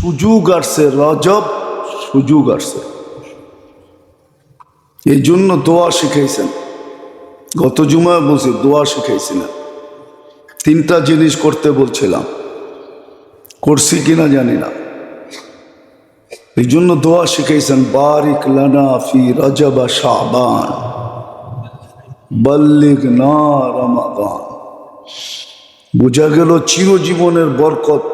সুযোগ আসছে, রজব সুযোগ আসছে। এই জন্য দোয়া শিখাইছেন। গত জুমায় বলছি দোয়া শিখাইছিলেন। 3টা জিনিস করতে বলছিলাম, করছি কিনা জানি না। এই জন্য দোয়া শিখাইছেন, বারিক লানা ফি রজব শাবান বল্লিগনা রমাদান। বোঝা গেল চিরজীবনের বরকত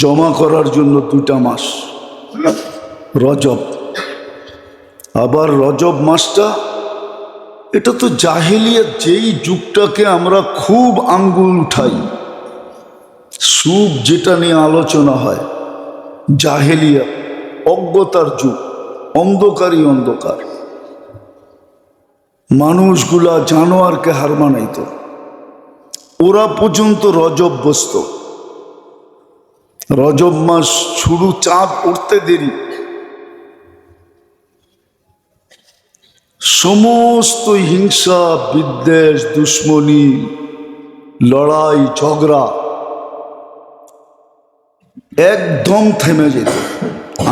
জমা করার জন্য 2টা মাস, রজব। আবার রজব মাসটা, এটা তো জাহেলিয়াত, যেই যুগটাকে আমরা খুব আঙ্গুল উঠাই, সুখ যেটা নিয়ে আলোচনা হয়, জাহেলিয়াত, অজ্ঞতার যুগ, অন্ধকারই অন্ধকার। মানুষগুলা জানোয়ারকে হার মানাইত, ওরা পর্যন্ত রজব বসত। রজব মাস শুরু, চাঁদ উঠতে দেরি, সমস্ত হিংসা বিদ্বেষ দুশ্মনী লড়াই ঝগড়া একদম থেমে যেত।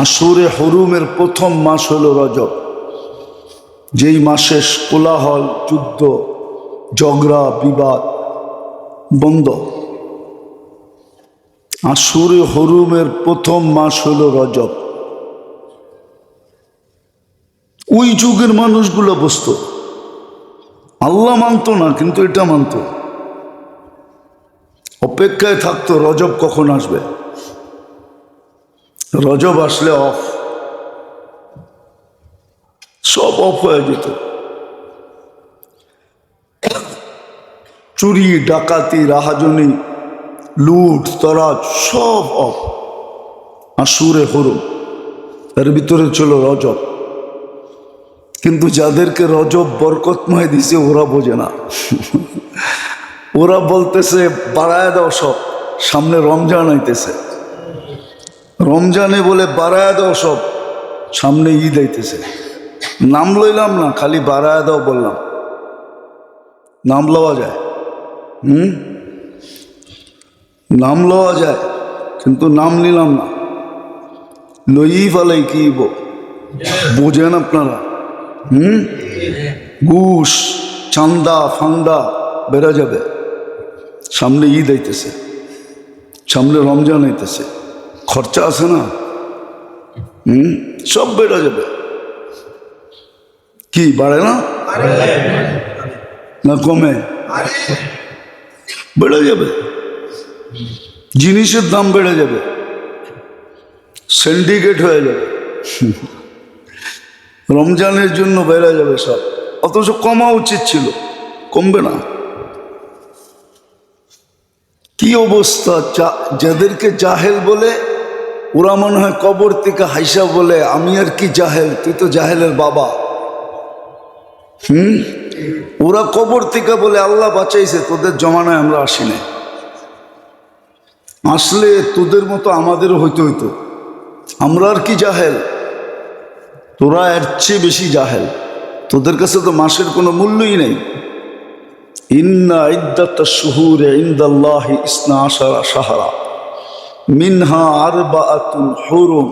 আশুরে হরুমের প্রথম মাস হলো রজব, যেই মাসে কোলাহল যুদ্ধ ঝগড়া বিবাদ বন্ধ। আশুরে হরুমের প্রথম মাস হলো রজব। ওই যুগের মানুষগুলো বসত, আল্লাহ মানত না, কিন্তু এটা মানত, অপেক্ষায় থাকতো রজব কখন আসবে। রজব আসলে অফ, সব অফ হয়ে যেত। চুরি ডাকাতি রাহাজনি লুট তরাজ সব অফ। আশুরে হরুম, এর ভিতরে ছিল রজব। কিন্তু যাদেরকে রজব বরকতময় দিছে ওরা বোঝে না। ওরা বলতেছে বাড়ায় দাও সব, সামনে রমজান আইতেছে। রমজানে বলে বাড়ায় দাও সব, সামনে ঈদ আইতেছে। নাম লইলাম না, খালি বাড়ায় দাও বললাম। নাম লওয়া যায়, নাম লওয়া যায়, কিন্তু নাম নিলাম না। লই ফালাই কি বোঝেন আপনারা? ঘুষ চান্দা ফান্দা বেড়ে যাবে। সামনে ঈদ আইতেছে, সামনে রমজান আইতেছে, খরচা আছে না, সব বেড়ে যাবে। কি বাড়ে না, না কমে? বেড়ে যাবে। জিনিসের দাম বেড়ে যাবে, সিন্ডিকেট হয়ে যাবে। রমজানের জন্য বেড়ে যাবে সব, অথচ কমা উচিত ছিল, কমবে না। কি অবস্থা! যাদেরকে জাহেল বলে ওরা মনে হয় কবর থেকে হাইসা বলে, আমি আর কি জাহেল, তুই তো জাহেলের বাবা। ওরা কবর থেকে বলে আল্লাহ বাঁচাইছে, তোদের জমানায় আমরা আসি না। আসলে তোদের মতো আমাদেরও হইতে হইতো। আমরা আর কি জাহেল, তোরা এর চেয়ে বেশি জাহেল। তোদের কাছে তো মাসের কোনো মূল্যই নেই। ইন্না ইদ্দাতাশ শুহুরি ইনদাল্লাহি 12 শাহরা মিনহা আরবাআতুন হুরুম।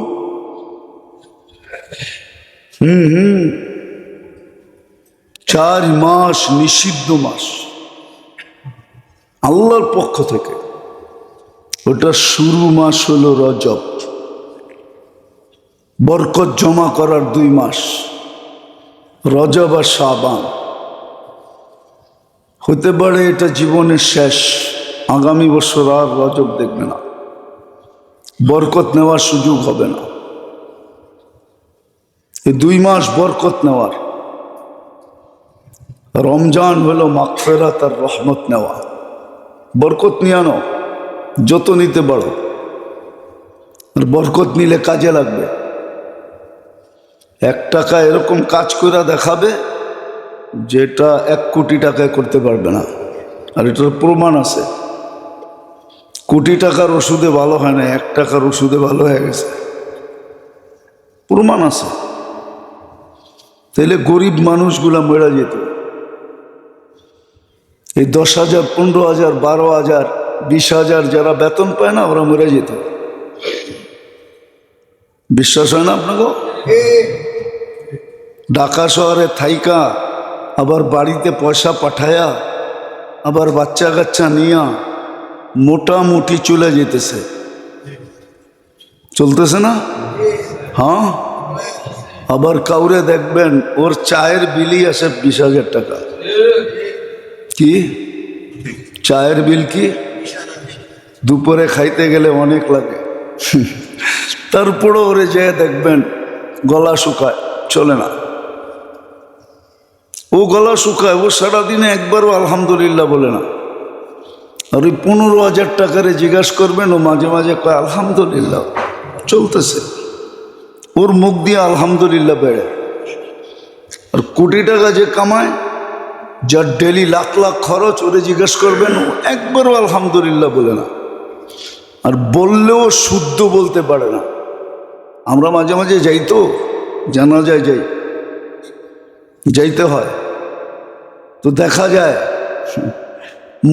4 মাস নিষিদ্ধ মাস আল্লাহর পক্ষ থেকে। ওটা শুরু মাস হলো রজব, বরকত জমা করার 2 মাস, রজব আর শাবান। হতে পারে এটা জীবনের শেষ, আগামী বছর আর রজব দেখবে না, বরকত নেওয়ার সুযোগ হবে না। এই 2 মাস বরকত নেওয়ার। রমজান হলো মাগফিরাত আর রহমত নেওয়া। বরকত নিয়ে আনো, যত নিতে পারো, আর বরকত নিলে কাজে লাগবে। 1 টাকা এরকম কাজ করে দেখাবে যেটা 1 কোটি টাকায় করতে পারবে না। আর এটার প্রমাণ আছে। কোটি টাকার ওষুধে ভালো হয় না, 1 টাকার ওষুধে ভালো হয়ে গেছে, প্রমাণ আছে। তাহলে গরিব মানুষগুলা মরে যেত। এই 10,000 15,000 12,000 20,000 যারা বেতন পায় না, ওরা মরে যেত। বিশ্বাস হয় না আপনাকে? ঢাকা শহরে থাইকা আবার বাড়িতে পয়সা পাঠায়া আবার বাচ্চা কাচ্চা নিয়া মোটামুটি চলে যেতেছে, চলতেছে না? হ্যাঁ, আবার কাউরে দেখবেন ওর চায়ের বিলই আসে 20,000 টাকা। কি চায়ের বিল? কি দুপুরে খাইতে গেলে অনেক লাগে, তারপরও ওরে যেয়ে দেখবেন গলা শুকায়, চলে না। ও গলা শুকায়, ও সারাদিনে একবারও আলহামদুলিল্লাহ বলে না। আর ওই 15,000 টাকারে জিজ্ঞাসা করবেন, ও মাঝে মাঝে কয় আলহামদুলিল্লাহ, চলতেছে। ওর মুখ দিয়ে আলহামদুলিল্লাহ বেড়ে। আর কোটি টাকা যে কামায়, যার ডেলি লাখ লাখ খরচ, ওরে জিজ্ঞেস করবেন, ও একবারও আলহামদুলিল্লাহ বলে না। আর বললেও শুদ্ধ বলতে পারে না। আমরা মাঝে মাঝে যাই, তো জানা যায়, যাইতে হয়, তো দেখা যায়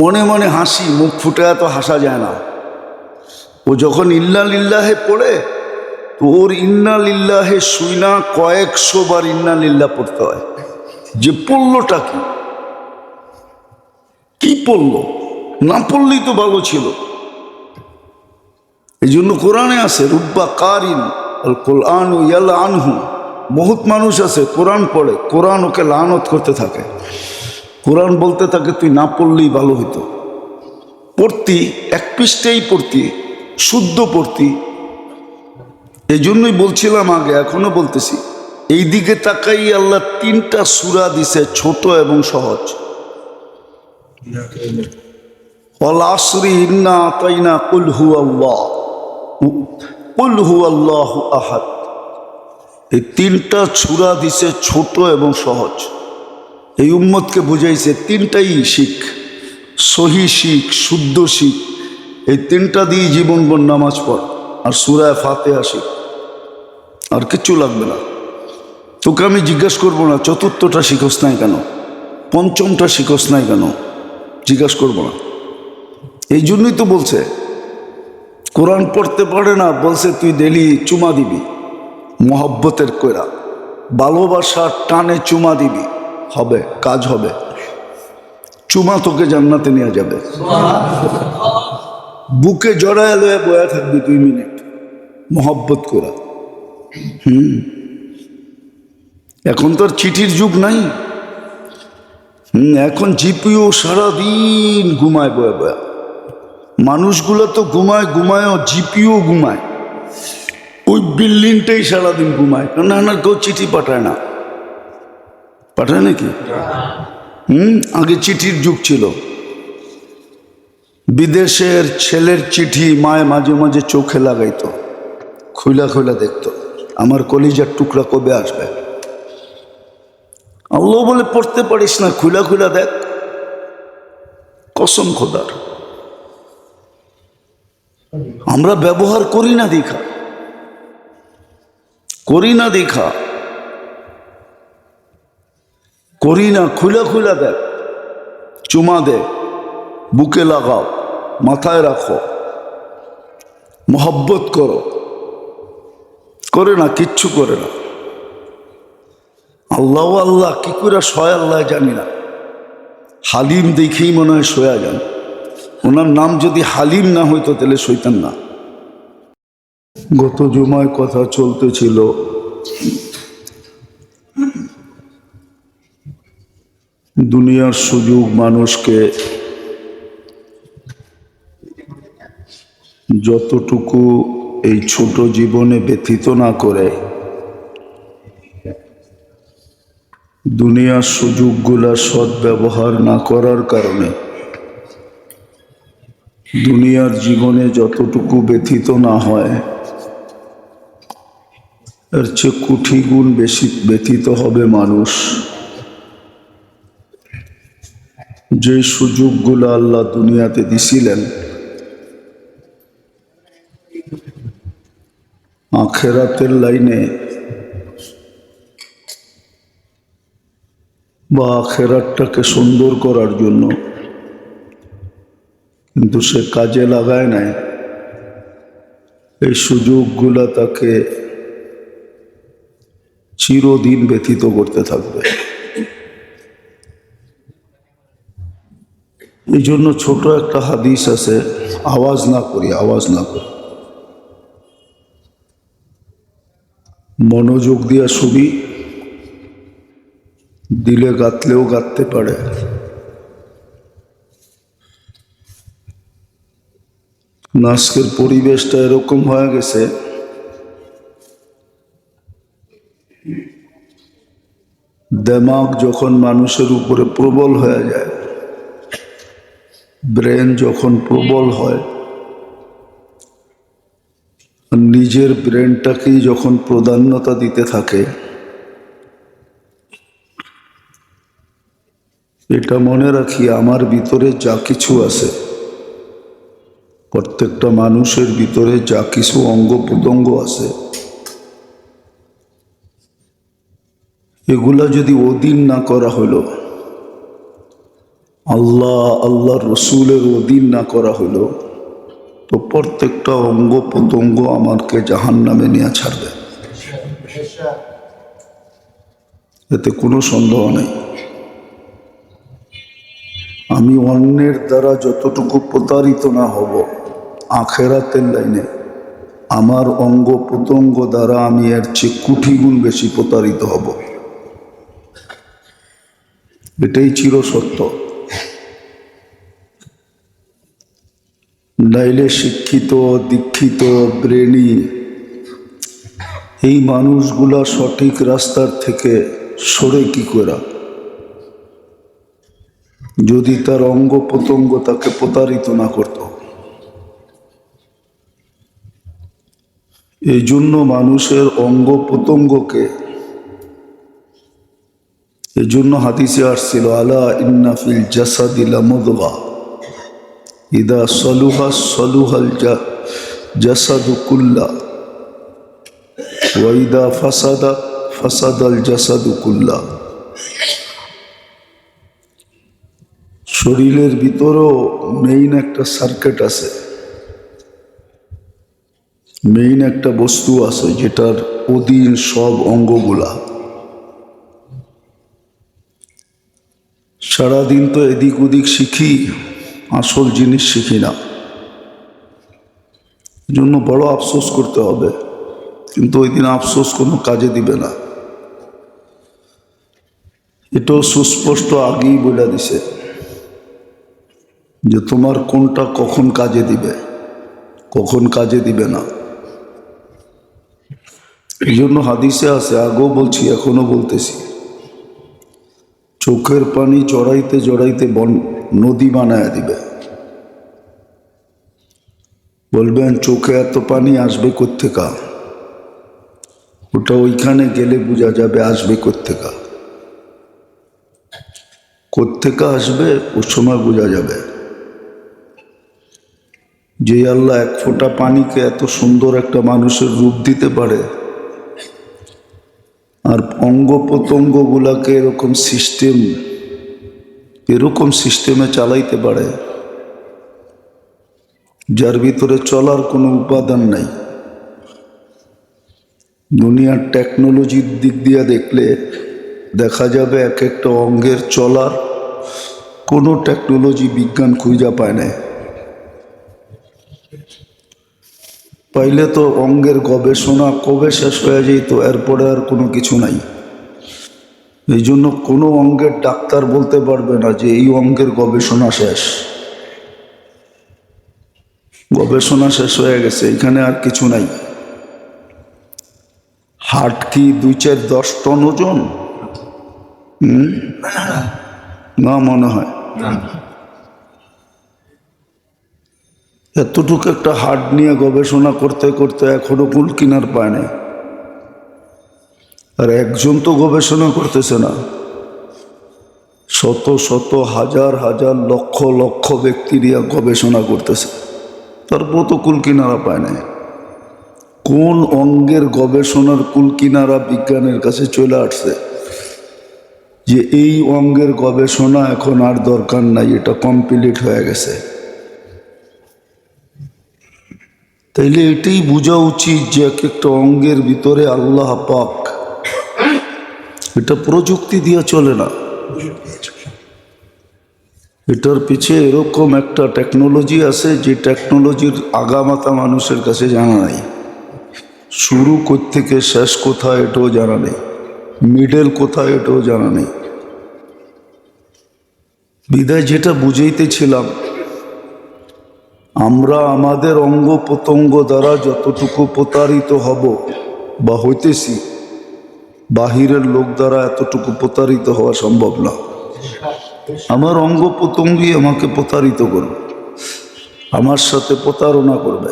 মনে মনে হাসি, মুখ ফুটে এত হাসা যায় না। ও যখন ইন্না লিল্লাহে পড়ে, তো ওর ইন্না লিল্লাহে শুই না কয়েকশো বার ইন্না লিল্লাহ পড়তে হয়। যে পড়লোটা কি পড়লো, না পড়লেই তো ভালো ছিল। এই জন্য কোরআনে আছে রুব্বা কারিন আল কোরআন ইয়ালা আনহু। বহুত মানুষ আছে কোরআন পড়ে, কোরআন ওকে লানত করতে থাকে। কোরআন বলতে থাকে তুই না পড়লেই ভালো হইতো। পড়তি, এক পৃষ্ঠেই পড়তি, শুদ্ধ পড়তি। এই জন্যই বলছিলাম আগে, এখনো বলতেছি, এই দিকে তাকাই আল্লাহ 3টা সূরা দিছে, ছোট এবং সহজ। ওয়াল আসরি ইন্না আতাইনা কুল হুয়াল্লাহু আহাদ। এই 3টা সূরা দিছে ছোট এবং সহজ। এই উম্মতকে বুঝাইছে 3টাই শিখ, সহি শিখ, শুদ্ধ শিখ। এই 3টা দিয়ে জীবনভর নামাজ পড় আর সূরা ফাতিহা শিখ, আর কিচ্ছু লাগবে না। তোকে আমি জিজ্ঞাসা করবো না 4টা শিখোস নাই কেন, 5টা শিখোস নাই কেন, জিজ্ঞাসা করবো না। এই জন্যই তো বলছে কোরআন পড়তে পারে না, বলছে তুই ডেলি চুমা দিবি, মহব্বতের কইরা, ভালোবাসার টানে চুমা দিবি, হবে, কাজ হবে। চুমা তোকে জান্নাতে নিয়ে যাবে। বুকে জড়ায় লয়ে বয়া থাকবি 2 মিনিট মহব্বত করা। এখন তো আর চিঠির যুগ নাই। এখন জিপিও সারাদিন ঘুমায় বয়া বয়া। মানুষগুলো তো ঘুমায়ও জিপিও ঘুমায়। ওই বিল্ডিংটাই সারাদিন ঘুমায়, কারণ কেউ চিঠি পাঠায় না। পাঠায় নাকি? আগে চিঠির যুগ ছিল। বিদেশের ছেলের চিঠি মায়ে মাঝে মাঝে চোখে লাগাইতো, খুইলা খুইলা দেখতো, আমার কলিজার টুকরা কবে আসবে। আল্লাহ বলে পড়তে পারিস না, খুইলা খুইলা দেখ। কসম খোদার, আমরা ব্যবহার করি না দেখা, করি না দেখা, করি না। খুইলা খুইলা দেখ, চুমা দে, বুকে লাগাও, মাথায় রাখো, মহব্বত করো। করে না, কিচ্ছু করে না। আল্লাহ আল্লাহ কি করে শয় আল্লাহ জানি না। হালিম দেখেই মনে হয় শোয়া যান। ওনার নাম যদি হালিম না হইতো তাহলে শৈতান না। গত জুমায় কথা চলতেছিল দুনিয়ার সুযোগ মানুষকে যতটুকু এই ছোট জীবনে ব্যথিত না করে, দুনিয়ার সুযোগগুলা সদ্ব্যবহার না করার কারণে দুনিয়ার জীবনে যতটুকু ব্যথিত না হয়, এর চেয়ে কোটি গুণ বেশি ব্যথিত হবে মানুষ যে সুযোগগুলো আল্লাহ দুনিয়াতে দিছিলেন আখেরাতের লাইনে বা আখেরাতটাকে সুন্দর করার জন্য, কিন্তু সে কাজে লাগায় নাই। এই সুযোগগুলা তাকে চিরদিন ব্যথিত করতে থাকবে। এই জন্য ছোট একটা হাদিস আছে, আওয়াজ না করি, আওয়াজ না করি, মনোযোগ দিয়া শুনি, দিলে গাঁথলেও গাঁথতে পারে। আজকের পরিবেশটা এরকম হয়ে গেছে, দিমাগ যখন মানুষের উপরে প্রবল হয়ে যায়, ব্রেন যখন প্রবল হয়, নিজের ব্রেনটাকেই যখন প্রাধান্যতা দিতে থাকে, এটা মনে রাখি, আমার ভিতরে যা কিছু আছে, প্রত্যেকটা মানুষের ভিতরে যা কিছু অঙ্গ প্রত্যঙ্গ আছে, এগুলা যদি অধীন না করা হলো, আল্লাহর রসুলের অধীন না করা হলো, তো প্রত্যেকটা অঙ্গ প্রত্যঙ্গ আমাকে জাহান্নামে নিয়ে ছাড়বে, এতে কোনো সন্দেহ নেই। আমি অন্যের দ্বারা যতটুকু প্রতারিত না হব, আখেরাতের লাইনে আমার অঙ্গ প্রত্যঙ্গ দ্বারা আমি এর চেয়ে কোটি গুণ বেশি প্রতারিত হব, এটাই চিরসত্য। নাইলে শিক্ষিত দীক্ষিত ব্রেনি এই মানুষগুলা সঠিক রাস্তার থেকে সরে কি করে, যদি তার অঙ্গ প্রত্যঙ্গ তাকে প্রতারিত না করত। এই জন্য মানুষের অঙ্গ প্রত্যঙ্গকে, এই জন্য হাদিসে আসছিল, আলা ইন্না ফিল জাসাদি লামুদগা ইদা সলুহা সলুহাল জাসাদু কুল্লা ওয়া ইদা ফাসাদা ফাসাদাল জাসাদু কুল্লা। শরীরের ভিতরেও মেইন একটা সার্কিট আছে, মেইন একটা বস্তু আছে যেটার অধীন সব অঙ্গগুলা। সারাদিন তো এদিক ওদিক শিখি, আসল জিনিস শিখি না, জন্য বড় আফসোস করতে হবে, কিন্তু ওই দিন আফসোস কোনো কাজে দিবে না। এটাও সুস্পষ্ট আগেই বলে দিছে যে তোমার কোনটা কখন কাজে দিবে, কখন কাজে দিবে না। এই জন্য হাদিসে আছে, আগেও বলছি এখনো বলতেছি, চোখের পানি জড়াইতে জড়াইতে নদী বানায় দিবে। বলবেন চোখে এত পানি আসবে কোত্থেকা, ওটা ওইখানে গেলে বোঝা যাবে আসবে কোত্থেকা, কোত্থেকা আসবে ওর সময় বোঝা যাবে। যে আল্লাহ এক ফোঁটা পানিকে এত সুন্দর একটা মানুষের রূপ দিতে পারে, আর অঙ্গ প্রত্যঙ্গ গুলাকে এরকম সিস্টেমে চালাইতে পারে যার ভিতরে চলার কোনো উপাদান নাই। দুনিয়ার টেকনোলজির দিক দিয়ে দেখলে দেখা যাবে এক একটা অঙ্গের চলার কোনো টেকনোলজি বিজ্ঞান খুঁজা পায় না। পাইলে তো অঙ্গের গবেষণা কবে শেষ হয়ে যেত, এরপরে আর কোনো কিছু নাই। এই জন্য কোনো অঙ্গের ডাক্তার বলতে পারবে না যে এই অঙ্গের গবেষণা শেষ, গবেষণা শেষ হয়ে গেছে, এখানে আর কিছু নাই। হার্ট কি 2-4-10 টন ওজন? না মনে হয়। এতটুকু একটা হার্ট নিয়ে গবেষণা করতে করতে এখনো কুল কিনার পায় না। আর একজন তো গবেষণা করতেছে না, শত শত হাজার হাজার লক্ষ লক্ষ ব্যক্তি নিয়ে গবেষণা করতেছে, তারপর তো কুল কিনারা পায় না। কোন অঙ্গের গবেষণার কুল কিনারা বিজ্ঞানের কাছে চলে আসছে যে এই অঙ্গের গবেষণা এখন আর দরকার নাই, এটা কমপ্লিট হয়ে গেছে। তাইলে এটাই বোঝা উচিত যে এক একটা অঙ্গের ভিতরে আল্লাহ পাক এটা প্রযুক্তি দিয়ে চলে না, এটার পিছে এরকম একটা টেকনোলজি আছে যে টেকনোলজির আগামাতা মানুষের কাছে জানা নাই। শুরু থেকে শেষ কোথায় এটাও জানা নেই, মিডল কোথায় এটাও জানা নেই। বিদায় যেটা বুঝাইতেছিলাম, আমরা আমাদের অঙ্গ প্রত্যঙ্গ দ্বারা যতটুকু প্রতারিত হব বা হইতেছি, বাহিরের লোক দ্বারা এতটুকু প্রতারিত হওয়া সম্ভব না। আমার অঙ্গ প্রত্যঙ্গই আমাকে প্রতারিত করবে, আমার সাথে প্রতারণা করবে,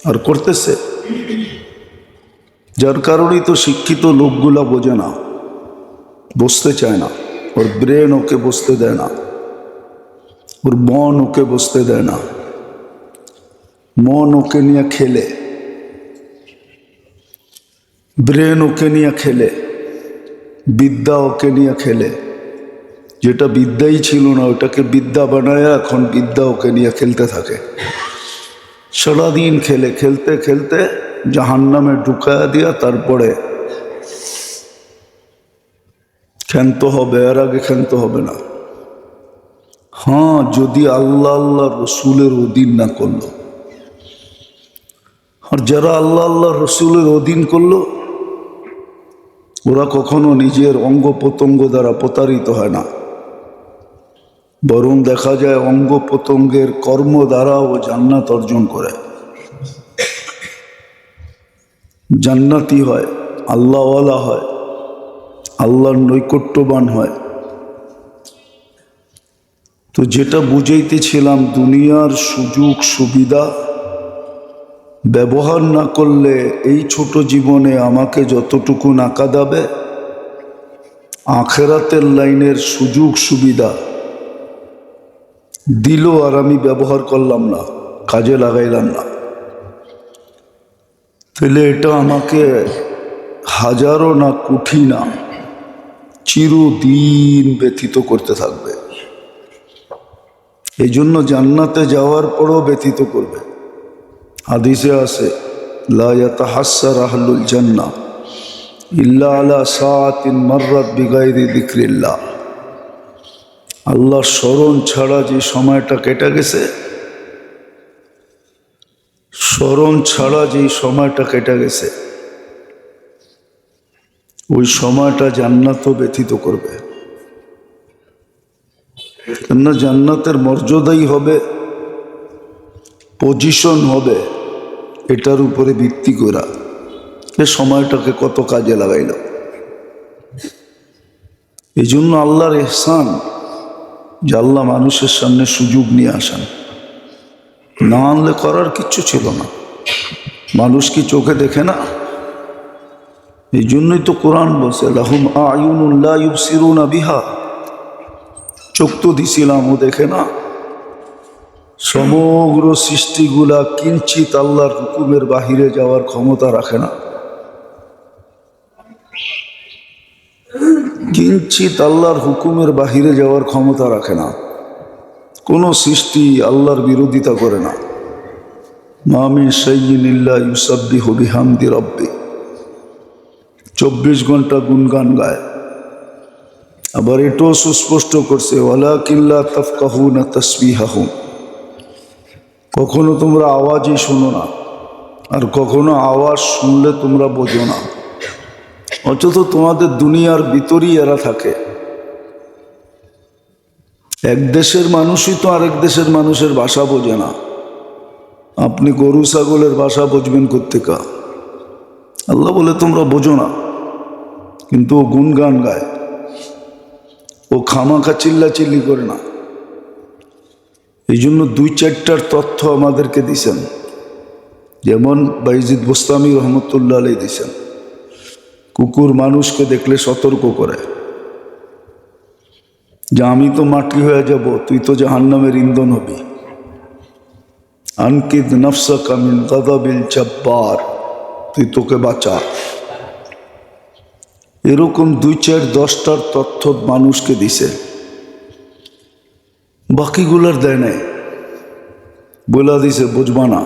আর করতেছে। যার কারণেই তো শিক্ষিত লোকগুলা বোঝে না, বসতে চায় না, ওর ব্রেন ওকে বসতে দেয় না, ওর মন ওকে বসতে দেয় না। মন ওকে নিয়ে খেলে, ব্রেন ওকে নিয়ে খেলে, বিদ্যা ওকে নিয়ে খেলে। যেটা বিদ্যাই ছিল না ওটাকে বিদ্যা বানায় এখন বিদ্যা ওকে নিয়ে খেলতে থাকে। সারাদিন খেলে, খেলতে খেলতে জাহান্নামে ঢুকায়া দিয়া তারপরে ক্ষান্ত হবে, এর আগে ক্ষান্ত হবে না। হ্যাঁ, যদি আল্লাহ আল্লাহ রসুলের অধীন না করলো। আর যারা আল্লাহ আল্লাহ রসুলের অধীন করলো ওরা কখনো নিজের অঙ্গ প্রত্যঙ্গ দ্বারা প্রতারিত হয় না, বরং দেখা যায় অঙ্গ প্রত্যঙ্গের কর্ম দ্বারা ও জান্নাত অর্জন করে, জান্নাতি হয়, আল্লাহওয়ালা হয়, আল্লাহর নৈকট্যবান হয়। তো যেটা বুঝাইতেছিলাম, দুনিয়ার সুযোগ সুবিধা ব্যবহার না করলে এই ছোট জীবনে আমাকে যতটুকু না কাঁদাবে, আখেরাতের লাইনের সুযোগ সুবিধা দিল আর আমি ব্যবহার করলাম না, কাজে লাগাইলাম না, তাহলে এটা আমাকে হাজারো না কোটি না চিরদিন ব্যথিত করতে থাকবে। এই জন্য জান্নাতে যাওয়ার পরও ব্যথিত করবে। হাদিসে আছে, লা ইয়াতাহাসসার আহলুল জান্নাহ ইল্লা আলা সাআতিন মাররাত বিগাইরি যিকরিল্লাহ। আল্লাহর স্মরণ ছাড়া যে সময়টা কেটে গেছে, স্মরণ ছাড়া যে সময়টা কেটে গেছে, ওই সময়টা জান্নাতও ব্যথিত করবে। কেননা জান্নাতের মর্যাদাই হবে, পজিশন হবে এটার উপরে ভিত্তি করা, এ সময়টাকে কত কাজে লাগাইল। এই জন্য আল্লাহর ইহসান যে আল্লাহ মানুষের সামনে সুযোগ নিয়ে আসেন, না আনলে করার কিচ্ছু ছিল না। মানুষ কি চোখে দেখে না? এই জন্যই তো কোরআন বলছে, লাহুম আয়ুনুন লা ইউবসিরুনা বিহা। চোখ তো দিছিলাম, ও দেখে না। সমগ্র সৃষ্টিগুলা কিঞ্চিত আল্লাহর হুকুমের বাহিরে যাওয়ার ক্ষমতা রাখে না, কিঞ্চিত আল্লাহর হুকুমের বাহিরে যাওয়ার ক্ষমতা রাখে না। কোন সৃষ্টি আল্লাহর বিরোধিতা করে না। মা মিন শাইইন ইল্লা ইউসাব্বিহু বিহামদি রাব্বি, 24 ঘন্টা গুনগান গায়। আবার এটাও সুস্পষ্ট করছে, ওয়ালাকিন লা তাফকাহুনা তাসবিহাহুম, কখনো তোমরা আওয়াজই শোনো না, আর কখনো আওয়াজ শুনলে তোমরা বোঝো না। অথচ তোমাদের দুনিয়ার ভিতরই এরা থাকে। এক দেশের মানুষই তো আরেক দেশের মানুষের ভাষা বোঝে না। আপনি গরু ছাগলের ভাষা বুঝবেন কোত্থেকা? আল্লাহ বলে তোমরা বোঝো না, কিন্তু ও গুনগান গায়, ও খামাখা চিল্লাচিল্লি করে না। এই জন্য 2-4টার তথ্য আমাদেরকে দিছেন, যেমন বাইজিদ বোস্তামি রহমতুল্লাহ আলাই দিছেন। কুকুর মানুষকে দেখলে সতর্ক করে যে আমি তো মাটি হয়ে যাব, তুই তো জাহান্নামের ইন্ধন হবি। আনকিদ নফসাকা মিন গাযাবিল জাব্বার, তুই তোকে বাঁচা। এরকম 2-4-10টার তথ্য মানুষকে দিছে, বাকিগুলার দেয় নাই। বলা দিছে বুঝবা না।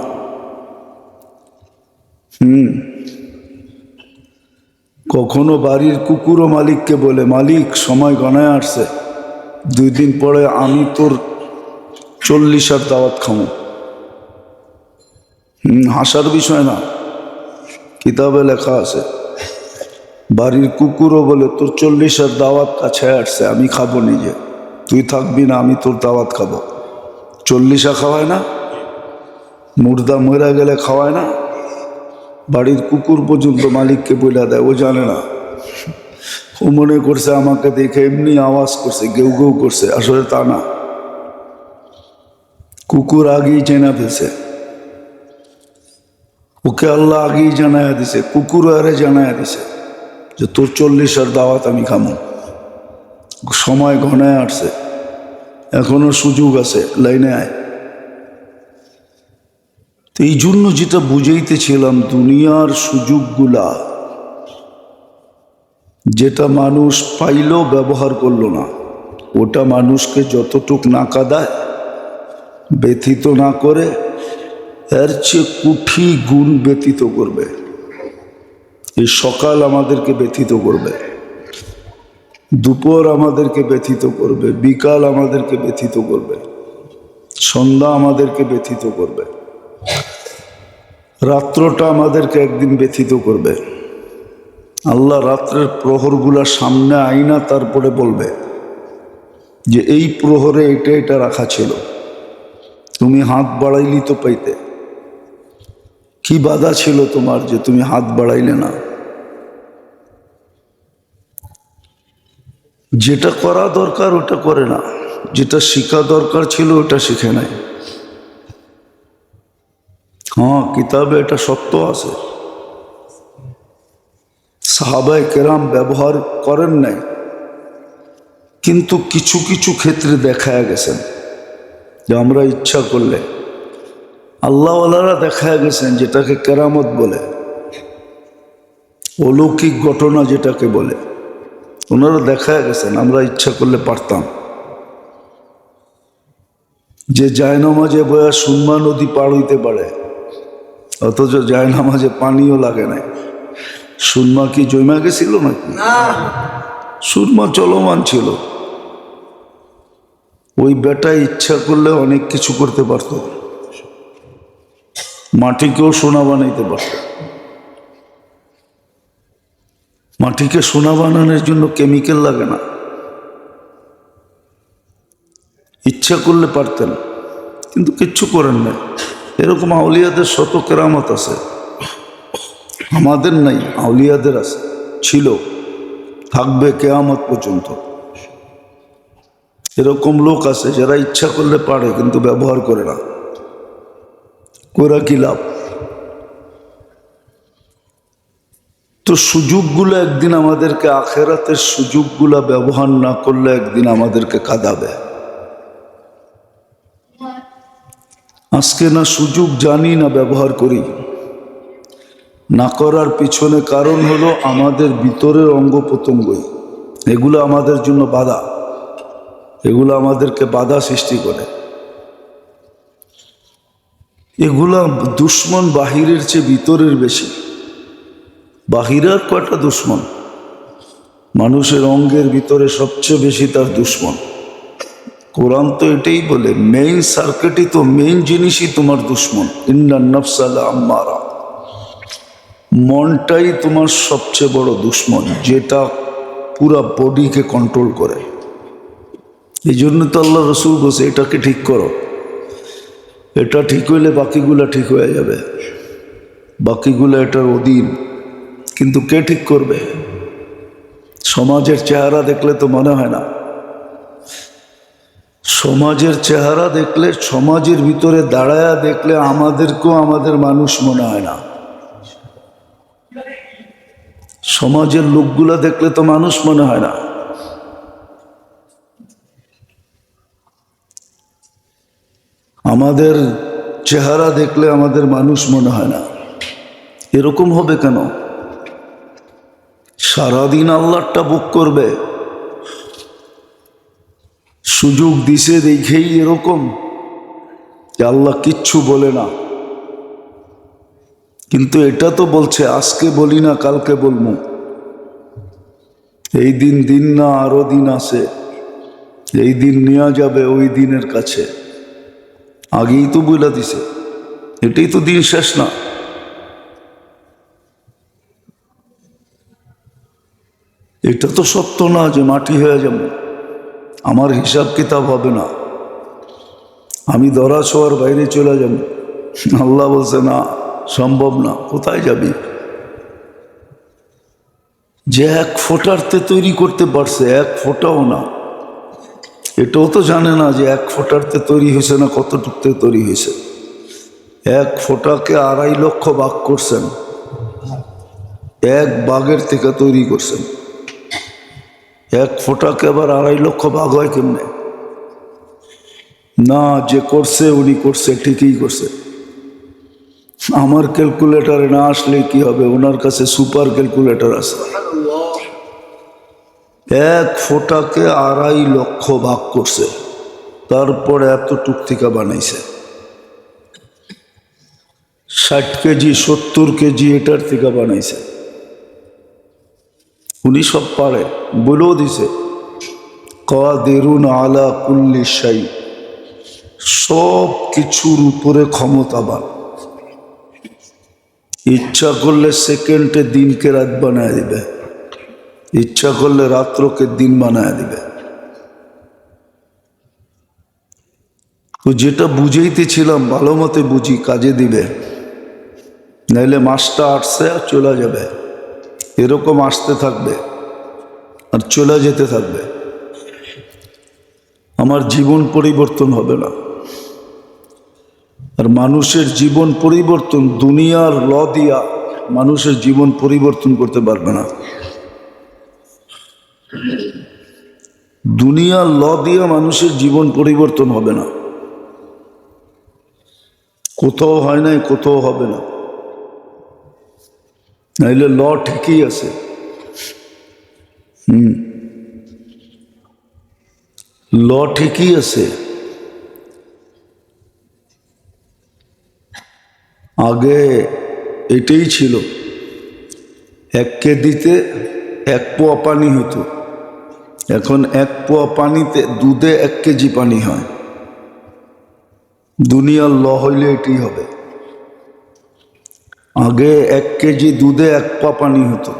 কখনো বাড়ির কুকুরও মালিককে বলে, মালিক সময় গণায় আসছে, 2 দিন পরে আমি তোর 40 দাওয়াত খামো। হাসার বিষয় না, কিতাবে লেখা আছে। বাড়ির কুকুরও বলে, তোর 40 দাওয়াত কাছে আসছে, আমি খাবো নিজে, তুই থাকবি না, আমি তোর দাওয়াত খাবো। 40 খাওয়ায় না, মুর্দা মরা গেলে খাওয়ায় না। বাড়ির কুকুর পর্যন্ত মালিককে বলে দেয়, ও জানে না। ও মনে করছে আমাকে দেখে এমনি আওয়াজ করছে, গেউ গেউ করছে, আসলে তা না। কুকুর আগেই চেনা ফেলছে, ওকে আল্লাহ আগেই জানায়া দিছে, কুকুর আরে জানায়া দিছে যে তোর 40 দাওয়াত আমি খামো। সময় ঘনায় আসছে, এখনো সুযোগ আছে, লাইনে আয়। তো এই জন্য যেটা বুঝাইতেছিলাম, দুনিয়ার সুযোগগুলা যেটা মানুষ পাইলেও ব্যবহার করলো না, ওটা মানুষকে যতটুক না কাঁদায়, ব্যথিত না করে, এর চেয়ে কোটি গুণ ব্যথিত করবে। এই সকাল আমাদেরকে ব্যথিত করবে, দুপুর আমাদেরকে ব্যথিত করবে, বিকাল আমাদেরকে ব্যথিত করবে, সন্ধ্যা আমাদেরকে ব্যথিত করবে, রাত্রটা আমাদেরকে একদিন ব্যথিত করবে। আল্লাহ রাত্রের প্রহরগুলা সামনে আইনা তারপরে বলবে যে এই প্রহরে এটা এটা রাখা ছিল, তুমি হাত বাড়াইলি তো পাইতে, কি বাধা ছিল তোমার যে তুমি হাত বাড়াইলে না? যেটা করা দরকার ওটা করে না, যেটা শিখা দরকার ছিল ওটা শিখে নাই। হ্যাঁ, কিতাবে এটা সত্য আছে। সাহাবায়ে কেরাম ব্যবহার করেন নাই, কিন্তু কিছু কিছু ক্ষেত্রে দেখায়া গেছেন যে আমরা ইচ্ছা করলে, আল্লাহওয়ালারা দেখায়া গেছেন যেটাকে কেরামত বলে, অলৌকিক ঘটনা যেটাকে বলে, ওনারা দেখায়া গেছেন আমরা ইচ্ছা করলে পারতাম। যে জায়নামাজে বয়া সুরমা নদী পার হইতে পারে, অথচ জায়নামাজে পানিও লাগে নাই। সুরমা কি জমা গেছিল নাকি? সুরমা চলমান ছিল। ওই বেটা ইচ্ছা করলে অনেক কিছু করতে পারত, মাটিকেও সোনা বানাইতে পারত। মাটিকে সোনা বানানোর জন্য কেমিক্যাল লাগে না, ইচ্ছা করলে পারতেন, কিন্তু কিচ্ছু করেন না। এরকম আউলিয়াদের শত কেরামত আছে, আমাদের নাই, আউলিয়াদের আছে, ছিল, থাকবে কেয়ামত পর্যন্ত। এরকম লোক আছে যারা ইচ্ছা করলে পারে কিন্তু ব্যবহার করে না, করা কি লাভ? তো সুযোগগুলো একদিন আমাদেরকে, আখেরাতের সুযোগগুলা ব্যবহার না করলে একদিন আমাদেরকে কাঁদাবে। আজকে না সুযোগ জানি না ব্যবহার করি, না করার পিছনে কারণ হলো আমাদের ভিতরের অঙ্গ প্রত্যঙ্গই, এগুলো আমাদের জন্য বাধা, এগুলো আমাদেরকে বাধা সৃষ্টি করে। এগুলা দুশ্মন বাহিরের চেয়ে ভিতরের বেশি। বাহিরের কয়টা দুশ্মন? মানুষের অঙ্গের ভিতরে সবচেয়ে বেশি তার দুশ্মন। কোরআন তো এটাই বলে, মেইন সার্কিটই তো, মেইন জিনিসই তোমার দুশ্মন। ইন্নান নাফসা লাআম্মারা, মনটাই তোমার সবচেয়ে বড় দুশ্মন, যেটা পুরা বডিকে কন্ট্রোল করে। এই জন্য তো আল্লাহ রসুল বলছে এটাকে ঠিক করো, এটা ঠিক হইলে বাকিগুলা ঠিক হয়ে যাবে, বাকিগুলা এটার অধীন। কিন্তু কে ঠিক করবে? সমাজের চেহারা দেখলে তো মনে হয় না। সমাজের চেহারা দেখলে, সমাজের ভিতরে দাঁড়ায়া দেখলে আমাদেরকেও আমাদের মানুষ মনে হয় না। সমাজের লোকগুলা দেখলে তো মানুষ মনে হয় না। আমাদের চেহারা দেখলে আমাদের মানুষ মনে হয় না। এরকম হবে কেন? সারাদিন আল্লাহটা বুক করবে, সুযোগ দিছে দেখেই এরকম যে আল্লাহ কিচ্ছু বলে না। কিন্তু এটা তো বলছে আজকে বলি না কালকে বলবো, এই দিন দিন না, আরো দিন আছে। এই দিন নেওয়া যাবে ওই দিনের কাছে, আগেই তো বলে দিছে। এটাই তো দিন শেষ না। এটা তো সত্য না যে মাটি হয়ে যাবে, আমার হিসাব কিতাব হবে না, আমি ধরা ছোঁয়ার বাইরে চলে যাব। আল্লাহ বলছে না, সম্ভব না। কোথায় যাবি? যে এক ফোঁটারতে তৈরি করতে পারছে, এক ফোঁটাও না, এটাও তো জানে না যে এক ফোঁটারতে তৈরি হয়েছে না কতটুকতে তৈরি হয়েছে। এক ফোঁটাকে 2.5 লক্ষ ভাগ করছেন, এক বাঘের থেকে তৈরি করছেন। এক ফোঁটাকে আবার 2.5 লক্ষ ভাগ হয় কেমনে? না, যে করছে উনি করছে, ঠিকই করছে। আমার ক্যালকুলেটারে না আসলে কি হবে, ওনার কাছে সুপার ক্যালকুলেটর আছে। এক ফোঁটাকে 2.5 লক্ষ ভাগ করছে, তারপর এতটুক থেকে বানাইছে। 60 কেজি 70 কেজি এটার থেকে বানাইছে। উনি সব পারে, বলেও দিছে কাদিরুন আলা কুল্লি শাই, সব কিছুর উপরে ক্ষমতাবান। ইচ্ছা করলে সেকেন্ডে দিনকে রাত বানায় দিবে, ইচ্ছা করলে রাত্রকে দিন বানায় দিবে। তো যেটা বুঝাইতেছিলাম ভালো মতে বুঝি, কাজে দিবে, নাইলে মাসটা আসছে আর চলে যাবে। এরকম আসতে থাকবে আর চলে যেতে থাকবে। আমার জীবন পরিবর্তন হবে না। আর মানুষের জীবন পরিবর্তন, দুনিয়ার ল দিয়া মানুষের জীবন পরিবর্তন করতে পারবে না। দুনিয়ার ল দিয়া মানুষের জীবন পরিবর্তন হবে না। কোথাও হয় নাই, কোথাও হবে না। নাইলে ল ঠিকই আছে। ল ঠিকই আছে। আগে এটাই ছিল, 1 কেজিতে 1 পোয়া পানি হতো। এখন 1 পোয়া পানিতে, দুধে 1 কেজি পানি হয়। দুনিয়ার ল হইলে এটাই হবে। আগে 1 কেজি দুধে 1 পা পানি হতো,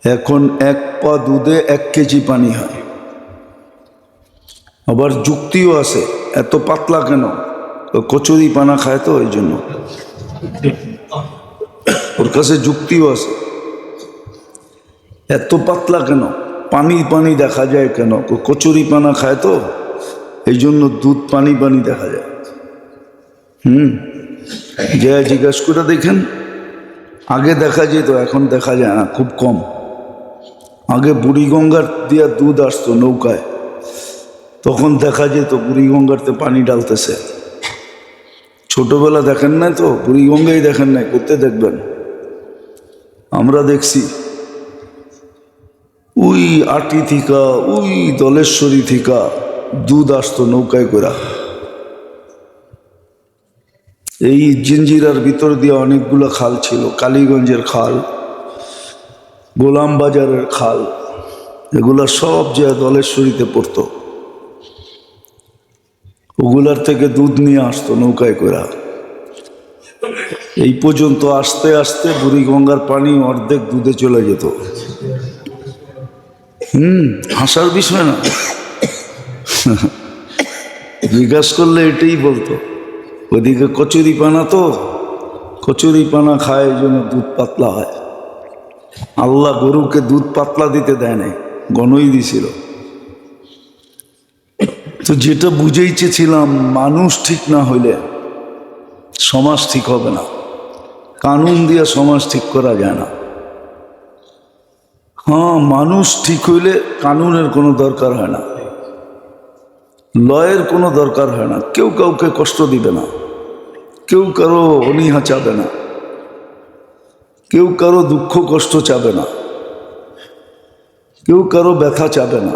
এখন 1 পা দুধে 1 কেজি পানি হয়। আবার যুক্তিও আছে, এত পাতলা কেন? কচুরি পানা খায় তো এই জন্য, ওর কাছে যুক্তিও আছে। এত পাতলা কেন, পানি পানি দেখা যায় কেন? কচুরি পানা খায় তো এই জন্য দুধ পানি পানি দেখা যায়। যে জিজ্ঞাসা করে দেখেন, আগে দেখা যেত, এখন দেখা যায় না, খুব কম। আগে বুড়িগঙ্গার দিয়া দুধ আসতো নৌকায়, তখন দেখা যেত বুড়িগঙ্গারতে পানি ডালতেছে। ছোটবেলা দেখেন নাই তো, বুড়িগঙ্গাই দেখেন নাই, করতে দেখবেন। আমরা দেখছি ওই আটি থিকা, ওই দলেশ্বরী থিকা দুধ আসতো নৌকায় করে। এই জিঞ্জিরার ভিতর দিয়ে অনেকগুলো খাল ছিল, কালীগঞ্জের খাল, গোলাম বাজারের খাল, এগুলা সব যে দলেশ্বরীতে পড়তো। ওগুলার থেকে দুধ নিয়ে আসতো নৌকায় করে। এই পর্যন্ত আস্তে আস্তে বুড়িগঙ্গার পানি অর্ধেক দুধে চলে যেত। হাসার বিষয় না। জিজ্ঞাসা করলে এটাই বলতো। ওদিকে কচুরি পানা, তো কচুরি পানা খায় এই জন্য দুধ পাতলা হয়। আল্লাহ গরুকে দুধ পাতলা দিতে দেয় নাই, ঘনই দিছিল। তো যেটা বুঝেইছিলাম, মানুষ ঠিক না হইলে সমাজ ঠিক হবে না। কানুন দিয়ে সমাজ ঠিক করা যায় না। হ্যাঁ, মানুষ ঠিক হইলে কানুনের কোনো দরকার হয় না, লয়ের কোনো দরকার হয় না। কেউ কাউকে কষ্ট দিবে না, কেউ কারো অনীহা চাবে না, কেউ কারো দুঃখ কষ্ট চাবে না, কেউ কারো ব্যথা চাবে না।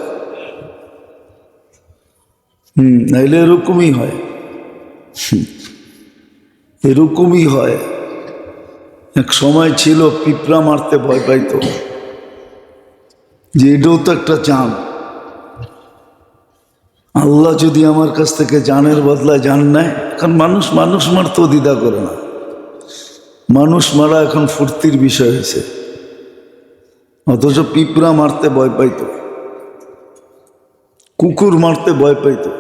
নাইলে এরকমই হয়, এরকমই হয়। এক সময় ছিল পিঁপড়া মারতে ভয় পাইতো, যে এটাও তো একটা জান। আল্লাহ যদি আমার কাছ থেকে জানের বদলায় জান নেয়, এখন মানুষ মারতেও দ্বিধা করে না। মানুষ মারা এখন ফুর্তির বিষয় হয়েছে, অথচ পিঁপড়া মারতে ভয় পাইতো, কুকুর মারতে ভয় পাইতো।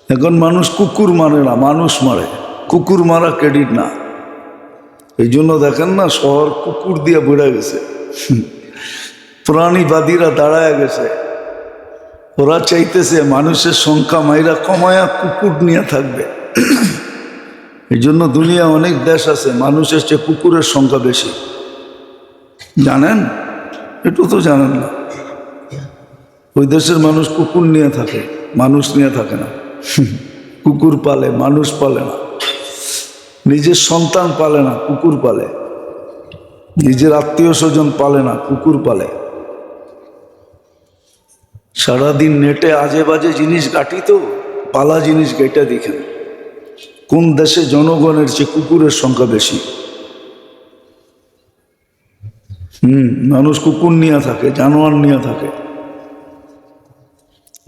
এখন মানুষ কুকুর মারে না, মানুষ মারে। কুকুর মারা ক্রেডিট না। এই জন্য দেখেন না, শহর কুকুর দিয়ে বেড়ে গেছে। প্রাণীবাদীরা দাঁড়ায় গেছে, ওরা চাইতেছে মানুষের সংখ্যা মাইরা কমায়া কুকুর নিয়ে থাকবে। এই জন্য দুনিয়া অনেক দেশ আছে মানুষের চেয়ে কুকুরের সংখ্যা বেশি, জানেন? একটু তো জানেন না। ওই দেশের মানুষ কুকুর নিয়ে থাকে, মানুষ নিয়ে থাকে না। কুকুর পালে, মানুষ পালে না। নিজের সন্তান পালে না, কুকুর পালে। নিজের আত্মীয় স্বজন পালে না, কুকুর পালে। সারাদিন নেটে আজে বাজে জিনিস ঘাটি, তো পালা জিনিস ঘেটে দেখেন কোন দেশে জনগণের চেয়ে কুকুরের সংখ্যা বেশি। মানুষ কুকুর নিয়ে থাকে, জানোয়ার নিয়ে থাকে,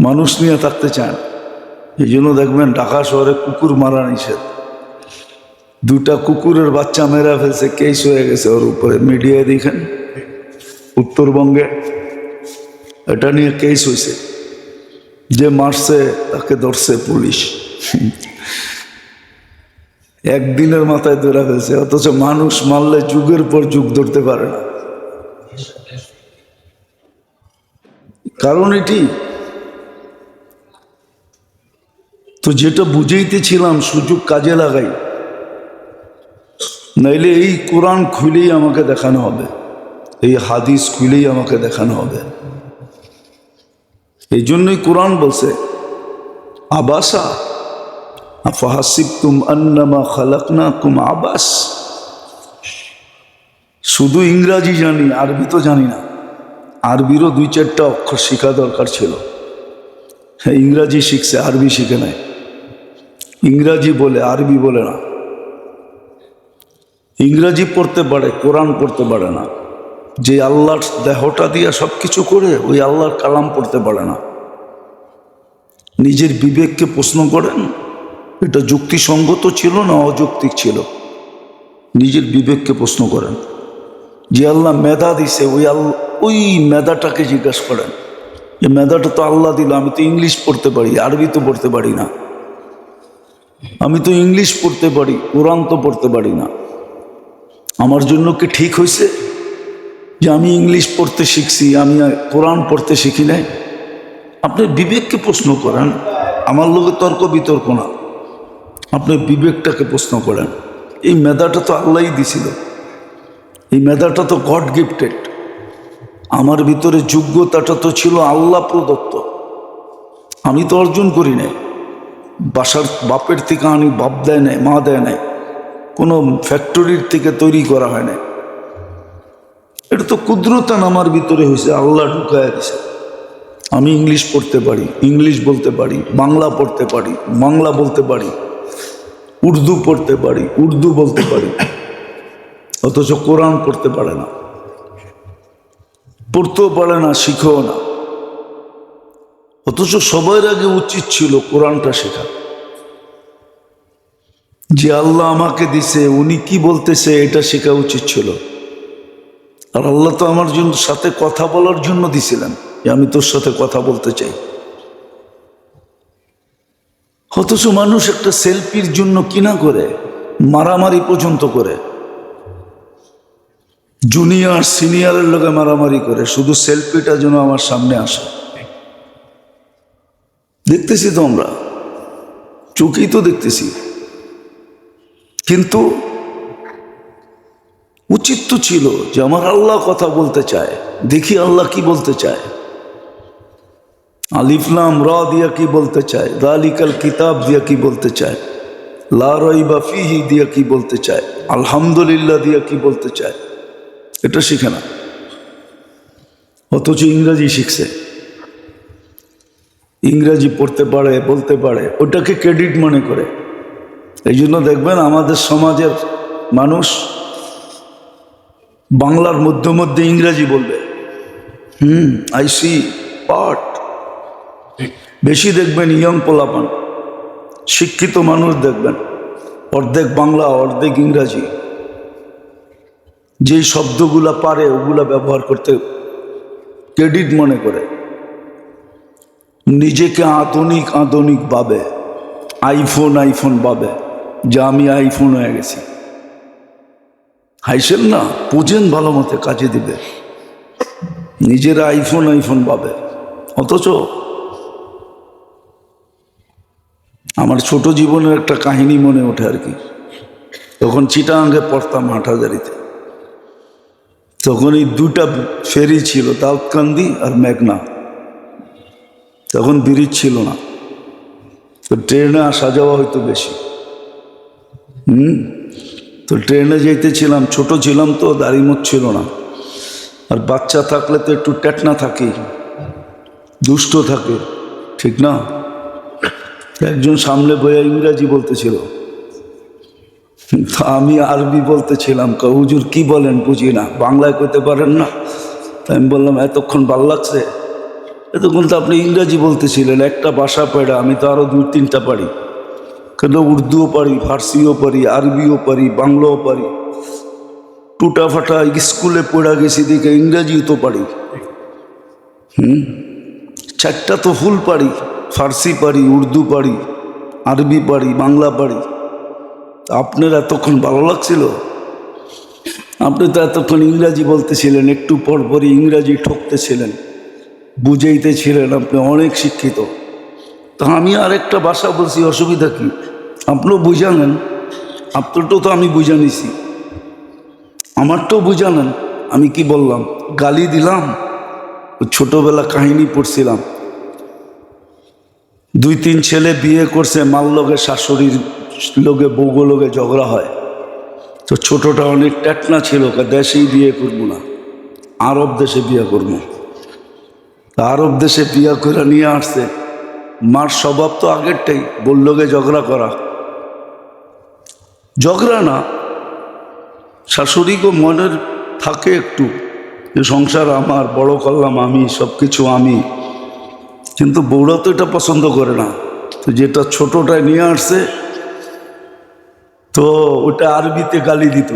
মানুষ নিয়ে থাকতে চায়। এই জন্য দেখবেন ঢাকা শহরে কুকুর মারা নিষেধ। দুটা কুকুরের বাচ্চা মেরা ফেলছে, কেস হয়ে গেছে ওর উপরে, মিডিয়ায় দেখেন। উত্তরবঙ্গে এটা নিয়ে কেস হয়েছে, যে মারছে তাকে ধরছে পুলিশ। একদিনের মাথায় ধরে ফেলছে, অথচ মানুষ মারলে যুগের পর যুগ ধরতে পারে না। কারণ এটি তো, যেটা বুঝাইতেছিলাম, সুযোগ কাজে লাগাই, নাইলে এই কোরআন খুলেই আমাকে দেখানো হবে, এই হাদিস খুলেই আমাকে দেখানো হবে। এই জন্যই কোরআন বলছে আবাসা আফাহাসিবতুম আন্নামা খালাকনাকুম আবাস। শুধু ইংরাজি জানি, আরবি তো জানি না। আরবিরও 2-4টা অক্ষর শেখা দরকার ছিল। হ্যাঁ, ইংরাজি শিখছে, আরবি শিখে নাই। ইংরাজি বলে, আরবি বলে না। ইংরাজি পড়তে পারে, কোরআন পড়তে পারে না। যে আল্লাহর দেহটা দিয়া সব কিছু করে, ওই আল্লাহর কালাম পড়তে পারে না। নিজের বিবেককে প্রশ্ন করেন, এটা যুক্তিসঙ্গত ছিল না অযৌক্তিক ছিল? নিজের বিবেককে প্রশ্ন করেন। যে আল্লাহ মেধা দিছে, ওই মেধাটাকে জিজ্ঞাসা করেন, যে মেধাটা তো আল্লাহ দিল, আমি তো ইংলিশ পড়তে পারি, আরবি তো পড়তে পারি না। আমি তো ইংলিশ পড়তে পারি, কোরআন তো পড়তে পারি না। আমার জন্য কি ঠিক হয়েছে যে আমি ইংলিশ পড়তে শিখছি, আমি কোরআন পড়তে শিখি নাই? আপনি বিবেককে প্রশ্ন করেন, আমার লোকে তর্ক বিতর্ক না। আপনি বিবেকটাকে প্রশ্ন করেন। এই মেধাটা তো আল্লাহই দিছিল, এই মেধাটা তো গড গিফটেড। আমার ভিতরে যোগ্যতাটা তো ছিল আল্লাহ প্রদত্ত, আমি তো অর্জন করি নাই। বাপের থেকে আনি, বাপ দেয় নাই, মা দেয় নাই, কোনো ফ্যাক্টরির থেকে তৈরি করা হয় না। এটা তো কুদরতান আমার ভিতরে হয়েছে, আল্লাহ ঢুকায় দিছে। আমি ইংলিশ পড়তে পারি, ইংলিশ বলতে পারি, বাংলা পড়তে পারি, বাংলা বলতে পারি, উর্দু পড়তে পারি, উর্দু বলতে পারি, অথচ কোরআন পড়তে পারে না, পড়তেও পারে না, শিখেও না। অথচ সবার আগে উচিত ছিল কোরআনটা শেখা। যে আল্লাহ আমাকে দিছে, উনি কি বলতেছে, এটা শেখা উচিত ছিল। আর আল্লাহ তো আমার জন্য সাথে কথা বলার জন্য দিছিলেন, যে আমি তোর সাথে কথা বলতে চাই। অথচ মানুষ একটা সেলফির জন্য কিনা করে, মারামারি পর্যন্ত করে, জুনিয়র সিনিয়রের লোকে মারামারি করে, শুধু সেলফিটা যেন আমার সামনে আসে। দেখতেছি তো আমরা, চোখেই তো দেখতেছি। কিন্তু উচিত তো ছিল যে আমার আল্লাহ কথা বলতে চায়, দেখি আল্লাহ কি বলতে চায়। আলিফ লাম রা দিয়া কি বলতে চায়, যালিকাল কিতাব দিয়া কি বলতে চায়, লা রাইবা ফিহি দিয়া কি বলতে চায়, আলহামদুলিল্লাহ দিয়া কি বলতে চায়, এটা শিখে না। অথচ ইংরাজি শিখছে, ইংরাজি পড়তে পারে, বলতে পারে, ওটাকে ক্রেডিট মনে করে। এই জন্য দেখবেন আমাদের সমাজের মানুষ বাংলার মধ্যে মধ্যে ইংরাজি বলবে, আই সি পার্ট। বেশি দেখবেন ইয়ং পোলাপান, শিক্ষিত মানুষ দেখবেন অর্ধেক বাংলা অর্ধেক ইংরাজি, যেই শব্দগুলা পারে ওগুলা ব্যবহার করতে ক্রেডিট মনে করে, নিজেকে আধুনিক আধুনিক ভাবে, আইফোন ভাবে যে আমি আইফোন হয়ে গেছি। হাইসেন না, বোঝেন ভালো মতে, কাজে দিবে, নিজেরা আইফোন ভাবে। অথচ আমার ছোট জীবনের একটা কাহিনী মনে ওঠে আর কি। তখন চিটাগাঙ্গে পড়তাম হাটহাজারিতে, তখন এই দুটা ফেরি ছিল, দাউদকান্দি আর মেঘনা। তখন ব্রিজ ছিল না, তো ট্রেনে আসা যাওয়া হয়তো বেশি। তো ট্রেনে যেতেছিলাম, ছোট ছিলাম তো, দাড়ি মুখ ছিল না, আর বাচ্চা থাকলে তো একটু টেটনা থাকে, দুষ্ট থাকে, ঠিক না? একজন সামনে বইয়া ইংরাজি বলতেছিল, আমি আরবি বলতেছিলাম, হুজুর কি বলেন বুঝি না, বাংলায় কইতে পারেন না? আমি বললাম এতক্ষণ ভাল লাগছে, এতক্ষণ তো আপনি ইংরাজি বলতেছিলেন, একটা ভাষা পড়া, আমি তো আরো 2-3টা পারি, কেন উর্দুও পারি, ফার্সিও পারি, আরবিও পারি, বাংলাও পারি, টুটা ফাটা স্কুলে পড়া গেছি দিকে ইংরাজিও তো পারি। 4টা তো ফুল পারি, ফার্সি পারি, উর্দু পারি, আরবি পারি, বাংলা পারি। আপনার এতক্ষণ ভালো লাগছিল? আপনি তো এতক্ষণ ইংরাজি বলতেছিলেন, একটু পর পরই ইংরাজি ঠকতেছিলেন, বুঝাইতেছিলেন, আপনি অনেক শিক্ষিত। তা আমি আরেকটা ভাষা বলছি, অসুবিধা কি? আপনিও বুঝালেন, আপনারটাও তো আমি বুঝা নিছি, আমারটাও বুঝালেন। আমি কি বললাম? গালি দিলাম? ছোটবেলা কাহিনী পড়ছিলাম, 2-3 ছেলে বিয়ে করছে, মাল লগে শাশুড়ির লোকে বউগো লোকে ঝগড়া হয়। তো ছোটটা অনেক টেকনা ছিল, দেশেই বিয়ে করবো না, আরব দেশে বিয়ে করবো। আরব দেশে বিয়ে করে নিয়ে আসছে। মার স্বভাব তো আগেরটাই, বললোকে ঝগড়া করা, ঝগড়া না, শাশুড়িকে মনের থাকে একটু যে সংসার আমার, বড় করলাম আমি, সব কিছু আমি, কিন্তু বউরা তো এটা পছন্দ করে না। তো যেটা ছোটটায় নিয়ে আসছে, তো ওটা আরবিতে গালি দিত,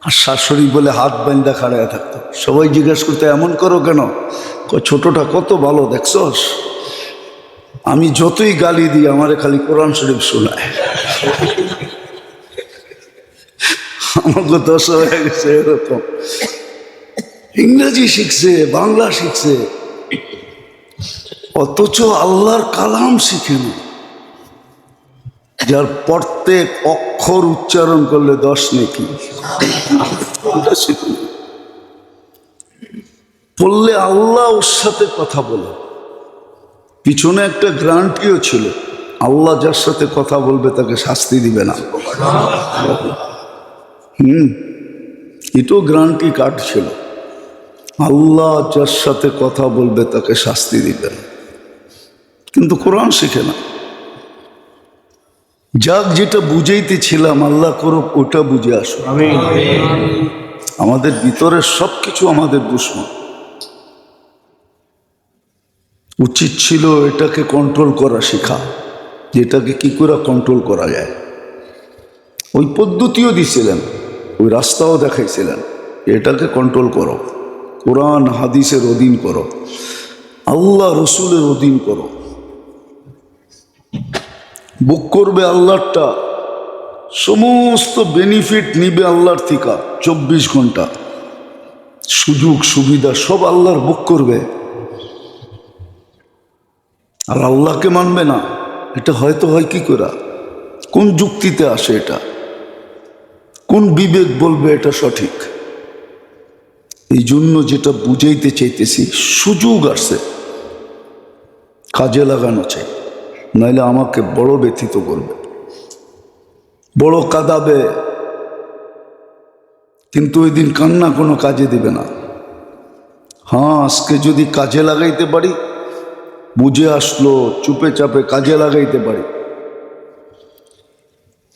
আর শাশুড়ি বলে হাত বান্ধা খাড়ায় থাকতো। সবাই জিজ্ঞেস করতে এমন করো কেন? ছোটটা কত ভালো দেখছস, আমি যতই গালি দিই আমারে খালি কোরআন শরীফ শোনায়। আমাকে দশা হয়ে গেছে এরকম, ইংরেজি শিখছে, বাংলা শিখছে, অথচ আল্লাহর কালাম শিখে না, যার প্রত্যেক অক্ষর উচ্চারণ করলে 10 নেকি। পড়লে আল্লাহ ওর সাথে কথা বলে, পিছনে একটা গ্যারান্টিও ছিল, আল্লাহ যার সাথে কথা বলবে তাকে শাস্তি দিবে না। এটাও গ্যারান্টি কার্ড ছিল, আল্লাহ যার সাথে কথা বলবে তাকে শাস্তি দিবে না। কিন্তু কোরআন শিখে না। যাক, যেটা বুঝাইতেছিলাম, আল্লাহ করুক ওটা বুঝে আসো। আমাদের ভিতরে সবকিছু আমাদের দুশ্মন। উচিত ছিল এটাকে কন্ট্রোল করা শেখা, যেটাকে কি করে কন্ট্রোল করা যায়। ওই পদ্ধতিও দিছিলেন, ওই রাস্তাও দেখাইছিলেন, এটাকে কন্ট্রোল করো, কোরআন হাদিসের অধীন করো, আল্লাহ রসুলের অধীন করো। বুক করবে আল্লাহরটা, সমস্ত বেনিফিট নিবে আল্লাহর থেকে, 24 ঘন্টা সুযোগ সুবিধা সব আল্লাহর বুক করবে, আর আল্লাহকে মানবে না। এটা হয়তো হয় কি করে? কোন যুক্তিতে আসে এটা? কোন বিবেক বলবে এটা সঠিক? এই জন্য যেটা বুঝাইতে চাইতেছি, সুযোগ আসছে, কাজে লাগানো চাই, নাইলে আমাকে বড় ব্যথিত করবে, বড় কাঁদাবে, কিন্তু ওই দিন কান্না কোনো কাজে দিবে না। হ্যাঁ, আজকে যদি কাজে লাগাইতে পারি, বুঝে আসলো, চুপে চাপে কাজে লাগাইতে পারি,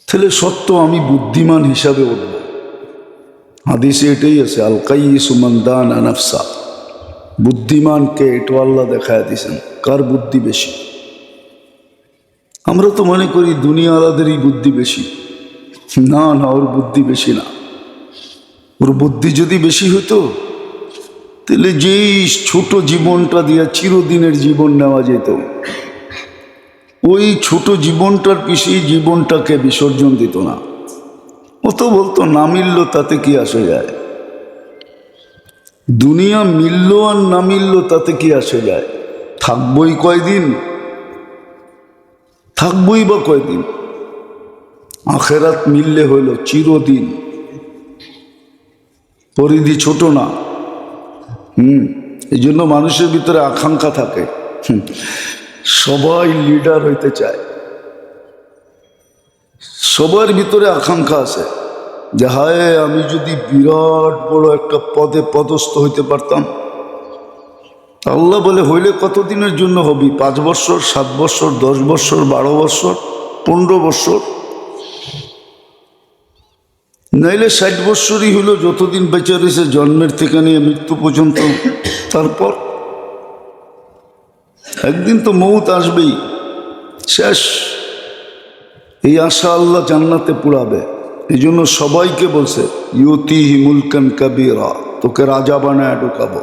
তাহলে সত্য আমি বুদ্ধিমান হিসাবে উঠব। হাদিসে এটাই আছে, আল কাইয়িসু মান দানা নাফসা, বুদ্ধিমানকে এটা আল্লাহ দেখায় দিয়েছেন, কার বুদ্ধি বেশি। আমরা তো মনে করি দুনিয়াওয়ালাদেরই বুদ্ধি বেশি। না না, ওর বুদ্ধি বেশি না। ওর বুদ্ধি যদি বেশি হতো তাহলে যেই ছোট জীবনটা দিয়া চিরদিনের জীবন নেওয়া যেত, ওই ছোট জীবনটার পিছিয়ে জীবনটাকে বিসর্জন দিত না। ও তো বলতো না মিলল তাতে কি আসে যায়, দুনিয়া মিলল আর না মিলল তাতে কি আসে যায়, থাকবই কয়দিন, থাকবই বা কয়দিন। আখেরাত মিললে হইল চিরদিন, পরিধি ছোট না। এই জন্য মানুষের ভিতরে আকাঙ্ক্ষা থাকে, সবাই লিডার হইতে চায়, সবার ভিতরে আকাঙ্ক্ষা আছে যে হায় আমি যদি বিরাট বড় একটা পদে পদস্থ হইতে পারতাম। আল্লাহ বলে হইলে কতদিনের জন্য হবি? 5 বছর, 7 বছর, 10 বছর, 12 বছর, 15 বছর, নাইলে 60 বছরই হইল, যতদিন বেঁচে রয়েছে জন্মের থেকে নিয়ে মৃত্যু পর্যন্ত। তারপর একদিন তো মৌত আসবেই, শেষ। এই আশা আল্লাহ জান্নাতে পুরাবে। এই জন্য সবাইকে বলছে ইউতিহি মুলকান কাবীরা, তোকে রাজা বানায় ঢুকাবো।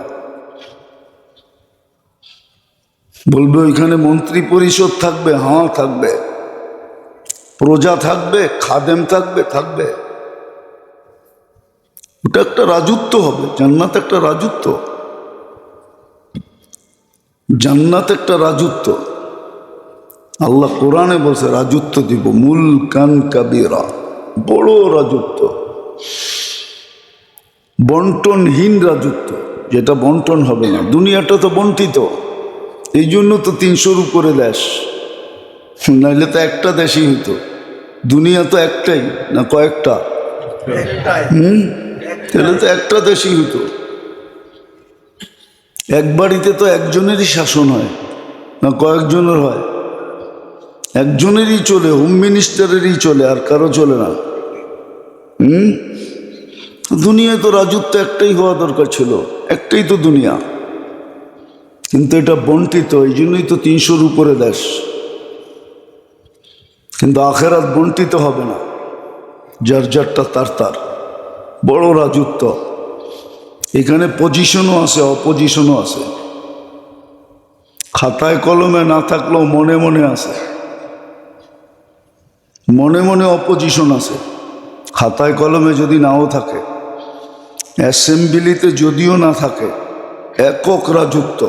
বলবে ওইখানে মন্ত্রী পরিষদ থাকবে, হ্যাঁ থাকবে, প্রজা থাকবে, খাদেম থাকবে, থাকবে। ওটা একটা রাজত্ব হবে, জান্নাত একটা রাজত্ব, জান্নাত একটা রাজত্ব। আল্লাহ কোরআনে বলছে রাজত্ব দিব, মুলকান কাবীরা, বড় রাজত্ব, বন্টনহীন রাজত্ব, যেটা বন্টন হবে না। দুনিয়াটা তো বন্টিত, এই জন্য তো 300-র উপরে দেশ, নাইলে তো একটা দেশই হইতো। দুনিয়া তো একটাই না কয়েকটা? তাহলে তো একটা দেশই হইতো। এক বাড়িতে তো একজনেরই শাসন হয় না কয়েকজনের হয়? একজনেরই চলে, হোম মিনিস্টারেরই চলে, আর কারো চলে না। দুনিয়ায় তো রাজত্ব একটাই হওয়া দরকার ছিল, একটাই তো দুনিয়া, কিন্তু এটা বন্টিত, এই জন্যই তো 300-র উপরে দেশ। কিন্তু আখেরাত বন্টিত হবে না, যার যারটা তার তার, বড় রাজত্ব। এখানে পজিশনও আছে, অপজিশনও আছে, খাতায় কলমে না থাকলেও মনে মনে আছে, মনে মনে অপজিশন আছে। খাতায় কলমে যদি নাও থাকে, অ্যাসেম্বলিতে যদিও না থাকে, একক রাজত্ব,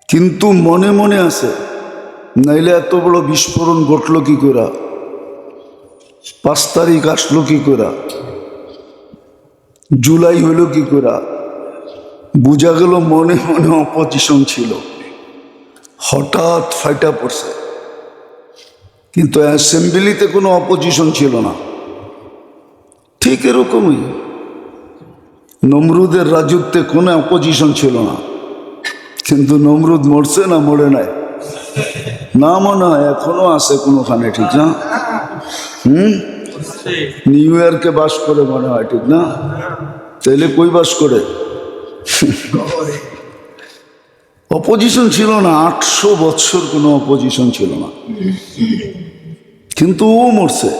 কিন্তু মনে মনে আছে। নাইলে এত বড় বিস্ফোরণ ঘটল কি করে? 5 তারিখ আসলো কি করে? জুলাই হইল কি করে? বোঝা গেল মনে মনে অপজিশন ছিল, হঠাৎ ফাইটা পড়ছে। কিন্তু অ্যাসেম্বলিতে কোনো অপজিশন ছিল না। ঠিক এরকমই নমরুদের রাজত্বে কোনো অপজিশন ছিল না, কিন্তু নমরুদ মরছে না মরে নাই? না মনে হয় এখনো আছে কোনোখানে, ঠিক না? নিউ ইয়র্কে বাস করে মনে হয়, ঠিক না? তাইলে কই বাস করে? অপোজিশন ছিল না, 800 বছর কোনো অপোজিশন ছিল না, কিন্তু ও মরছে।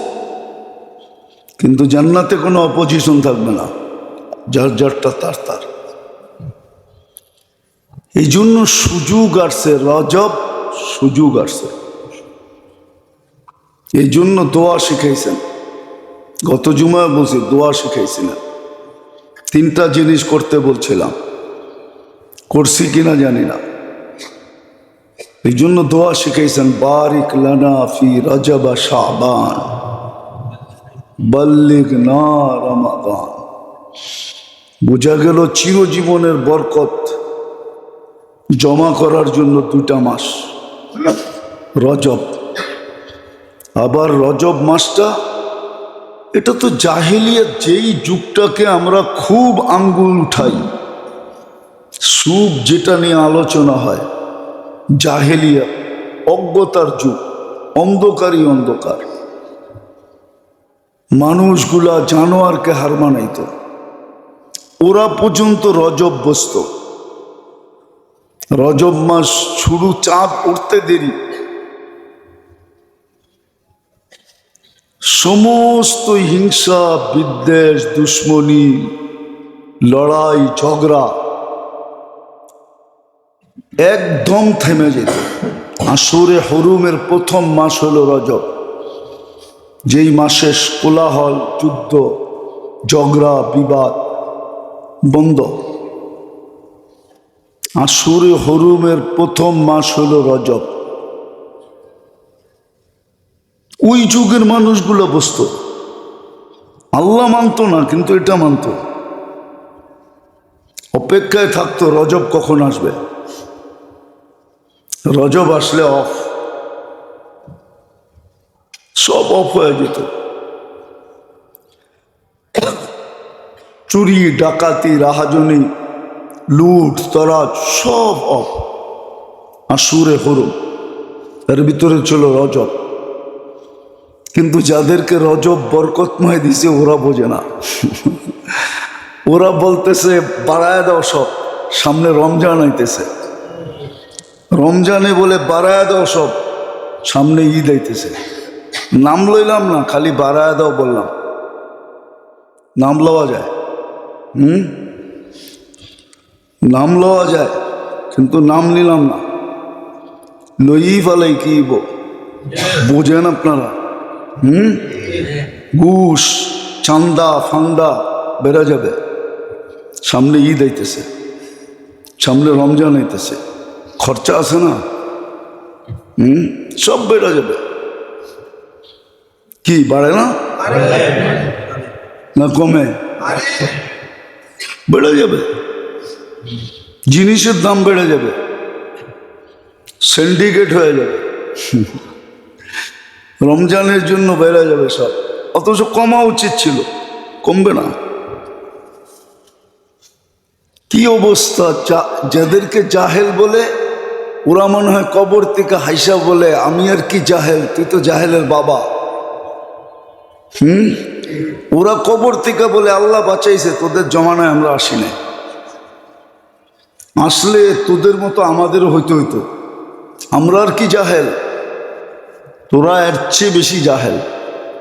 কিন্তু জান্নাতে কোনো অপোজিশন থাকবে না, যার যারটা তার তার। এই জন্য সুযোগ আসছে, রজব সুযোগ আসছে। এই জন্য দোয়া শিখাইছেন, গত জুমায় বলছি দোয়া শিখাইছিলেন। 3টা জিনিস করতে বলছিলাম, করছি কিনা জানি না। এই জন্য দোয়া শিখাইছেন, বারিক লানা ফি রজব শাবান বাল্লিগনা রমাদান। বোঝা গেল চিরজীবনের বরকত জমা করার জন্য 2টা মাস, রজব। আবার রজব মাসটা, এটা তো জাহেলিয়াত, যেই যুগটাকে আমরা খুব আঙ্গুল উঠাই, সুখ যেটা নিয়ে আলোচনা হয়, জাহেলিয়াত, অজ্ঞতার যুগ, অন্ধকারই অন্ধকার। মানুষগুলা জানোয়ারকে হার মানাইত, ওরা পর্যন্ত রজব বসত। রজব মাস শুরু, চাঁদ উঠতে দেরি, সমস্ত হিংসা বিদ্বেষ দুশ্মনী লড়াই ঝগড়া একদম থেমে যেত। আশুরে হরুমের প্রথম মাস হলো রজব, যেই মাসে কোলাহল যুদ্ধ ঝগড়া বিবাদ বন্ধ। আশুরে হরুমের প্রথম মাস হলো রজব। ওই যুগের মানুষগুলো বসত, আল্লাহ মানত না কিন্তু এটা মানত, অপেক্ষায় থাকতো রজব কখন আসবে। রজব আসলে অফ, সব অফ হয়ে যেত। চুরি ডাকাতি রাহাজনি লুট তরাজ সব অফ। আশুরে হরুম, এর ভিতরে ছিল রজব। কিন্তু যাদেরকে রজব বরকতময় দিছে ওরা বোঝে না। ওরা বলতেছে বাড়ায় দাও সব, সামনে রমজান আইতেছে। রমজানে বলে বাড়ায় দাও সব, সামনে ঈদ আইতেছে। নাম লইলাম না, খালি বাড়ায় দাও বললাম। নাম লওয়া যায়, নাম লওয়া যায়, কিন্তু নাম নিলাম না। লই ফালাই কি বোঝেন আপনারা? ঘুষ চান্দা ফান্দা বেড়ে যাবে। সামনে ঈদ আইতেছে, সামনে রমজান আইতেছে, খরচা আছে না, সব বেড়ে যাবে। কি বাড়ে না? না কমে? বেড়ে যাবে। জিনিসের দাম বেড়ে যাবে, সিন্ডিকেট হয়ে যাবে। রমজানের জন্য বেড়ে যাবে সব, অথচ কমা উচিত ছিল, কমবে না। কি অবস্থা! যাদেরকে জাহেল বলে ওরা মনে হয় কবর থেকে হাইসা বলে আমি আর কি জাহেল, তুই তো জাহেলের বাবা। ওরা কবর থেকে বলে আল্লাহ বাঁচাইছে, তোদের জমানায় আমরা আসি না। আসলে তোদের মতো আমাদেরও হইতে হইতো। আমরা আর কি জাহেল, তোরা এর চেয়ে বেশি জাহেল।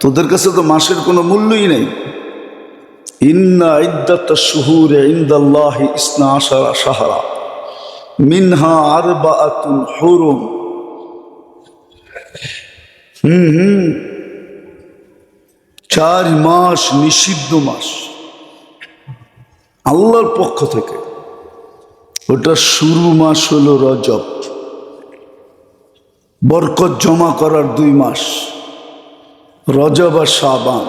তোদের কাছে তো মাসের কোনো মূল্যই নেই। ইন্না ইদ্দাতাশ শুহুরি ইনদাল্লাহি ইসনা আশারা শাহরা মিনহা আরবাআতুন হুরুম। 4 মাস নিষিদ্ধ মাস আল্লাহর পক্ষ থেকে। ওটা শুরু মাস হলো রজব, বরকত জমা করার 2 মাস, রজব আর শাবান।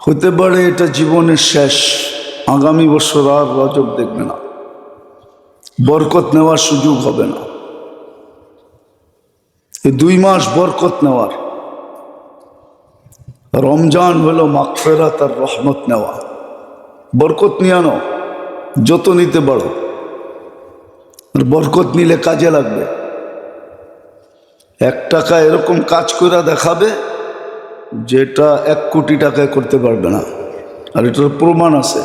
হতে পারে এটা জীবনের শেষ, আগামী বছর আর রজব দেখবে না, বরকত নেওয়ার সুযোগ হবে না। এই 2 মাস বরকত নেওয়ার। রমজান হলো মাগফিরাত আর রহমত নেওয়া। বরকত নিয়ে আনো, যত নিতে পারো, আর বরকত নিলে কাজে লাগবে। 1 টাকা এরকম কাজ করে দেখাবে যেটা 1 কোটি টাকায় করতে পারবে না, আর এটার প্রমাণ আছে।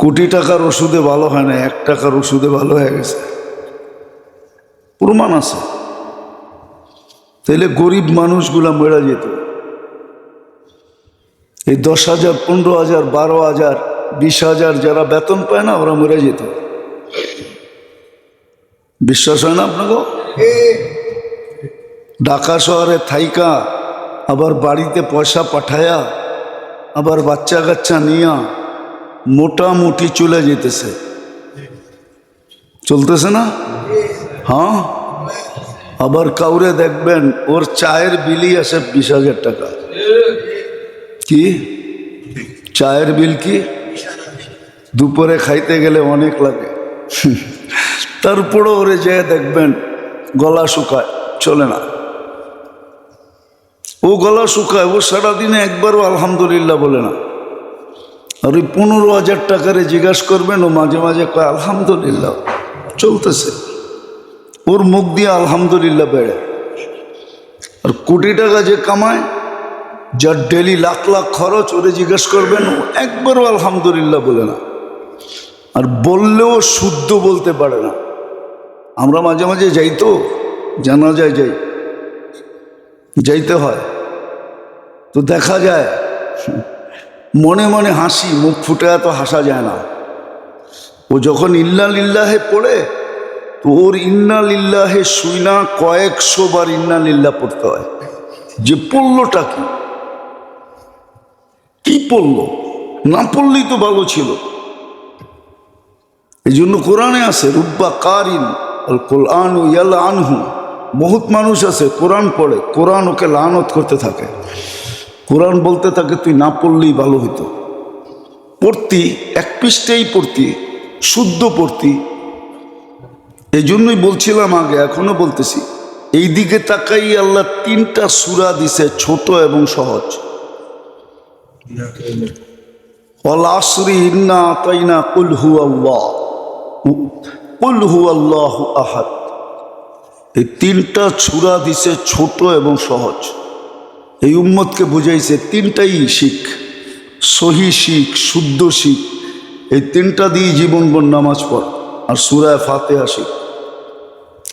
কোটি টাকার ওষুধে ভালো হয় না, 1 টাকার ওষুধে ভালো হয়ে গেছে, প্রমাণ আছে। তাইলে গরিব মানুষগুলা মরে যেত। এই 10,000 15,000 12,000 20,000 যারা বেতন পায় না, ওরা মরে যেত। বিশ্বাস হয় না আপনাকে? ঢাকা শহরে থাইকা আবার বাড়িতে পয়সা পাঠায়া আবার বাচ্চা কাচ্চা নিয়া মোটামুটি চলে যেতেছে, চলতেছে না? হ্যাঁ। আবার কাউরে দেখবেন ওর চায়ের বিলই আসে 20,000 টাকা। কি চায়ের বিল? কি দুপুরে খাইতে গেলে অনেক লাগে। তারপরে ওরে যেয়ে দেখবেন গলা শুকায়, চলে না। ও গলা শুকায়, ও সারাদিনে একবারও আলহামদুলিল্লাহ বলে না। আর ওই 15,000 টাকারে জিজ্ঞাসা করবেন, ও মাঝে মাঝে কয় আলহামদুলিল্লাহ, চলতেছে। ওর মুখ দিয়ে আলহামদুলিল্লাহ বেড়ে। আর কোটি টাকা যে কামায় যার ডেলি লাখ লাখ খরচ, ওরে জিজ্ঞেস করবেন, ও একবারও আলহামদুলিল্লাহ বলে না, আর বললেও শুদ্ধ বলতে পারে না। আমরা মাঝে মাঝে যাই তো, জানাজায় যাইতে হয়, তো দেখা যায় মনে মনে হাসি, মুখ ফুটে এত হাসা যায় না। ও যখন ইন্না লিল্লাহে পড়ে, তো ওর ইন্না লিল্লাহে শুই না কয়েকশো বার ইন্না লিল্লাহ পড়তে হয়, যে পড়লোটা কি পড়লো, না পড়লেই তো ভালো ছিল। এই জন্য কোরআনে আছে রুব্বা কারিন আল কোরআন ইয়ালা আনহু, বহুত মানুষ আছে কোরআন পড়ে, কোরআন ওকে লানত করতে থাকে। কোরআন বলতে থাকে তুই না পড়লেই ভালো হইতো, পড়তি এক পৃষ্ঠেই পড়তি, শুদ্ধ পড়তি। এই জন্যই বলছিলাম আগে, এখনো বলতেছি, এই দিকে তাকাই আল্লাহ 3টা সূরা দিছে, ছোট এবং সহজ। ওয়াল আসরি ইন্না আতাইনা কুল হুয়াল্লাহু আহাদ। এই 3টা সূরা দিছে ছোট এবং সহজ। এই উম্মতকে বুঝাইছে 3টাই শিখ, সহি শিখ, শুদ্ধ শিখ। এই 3টা দিয়ে জীবনভর নামাজ পড়, আর সূরা ফাতিহা শিখ,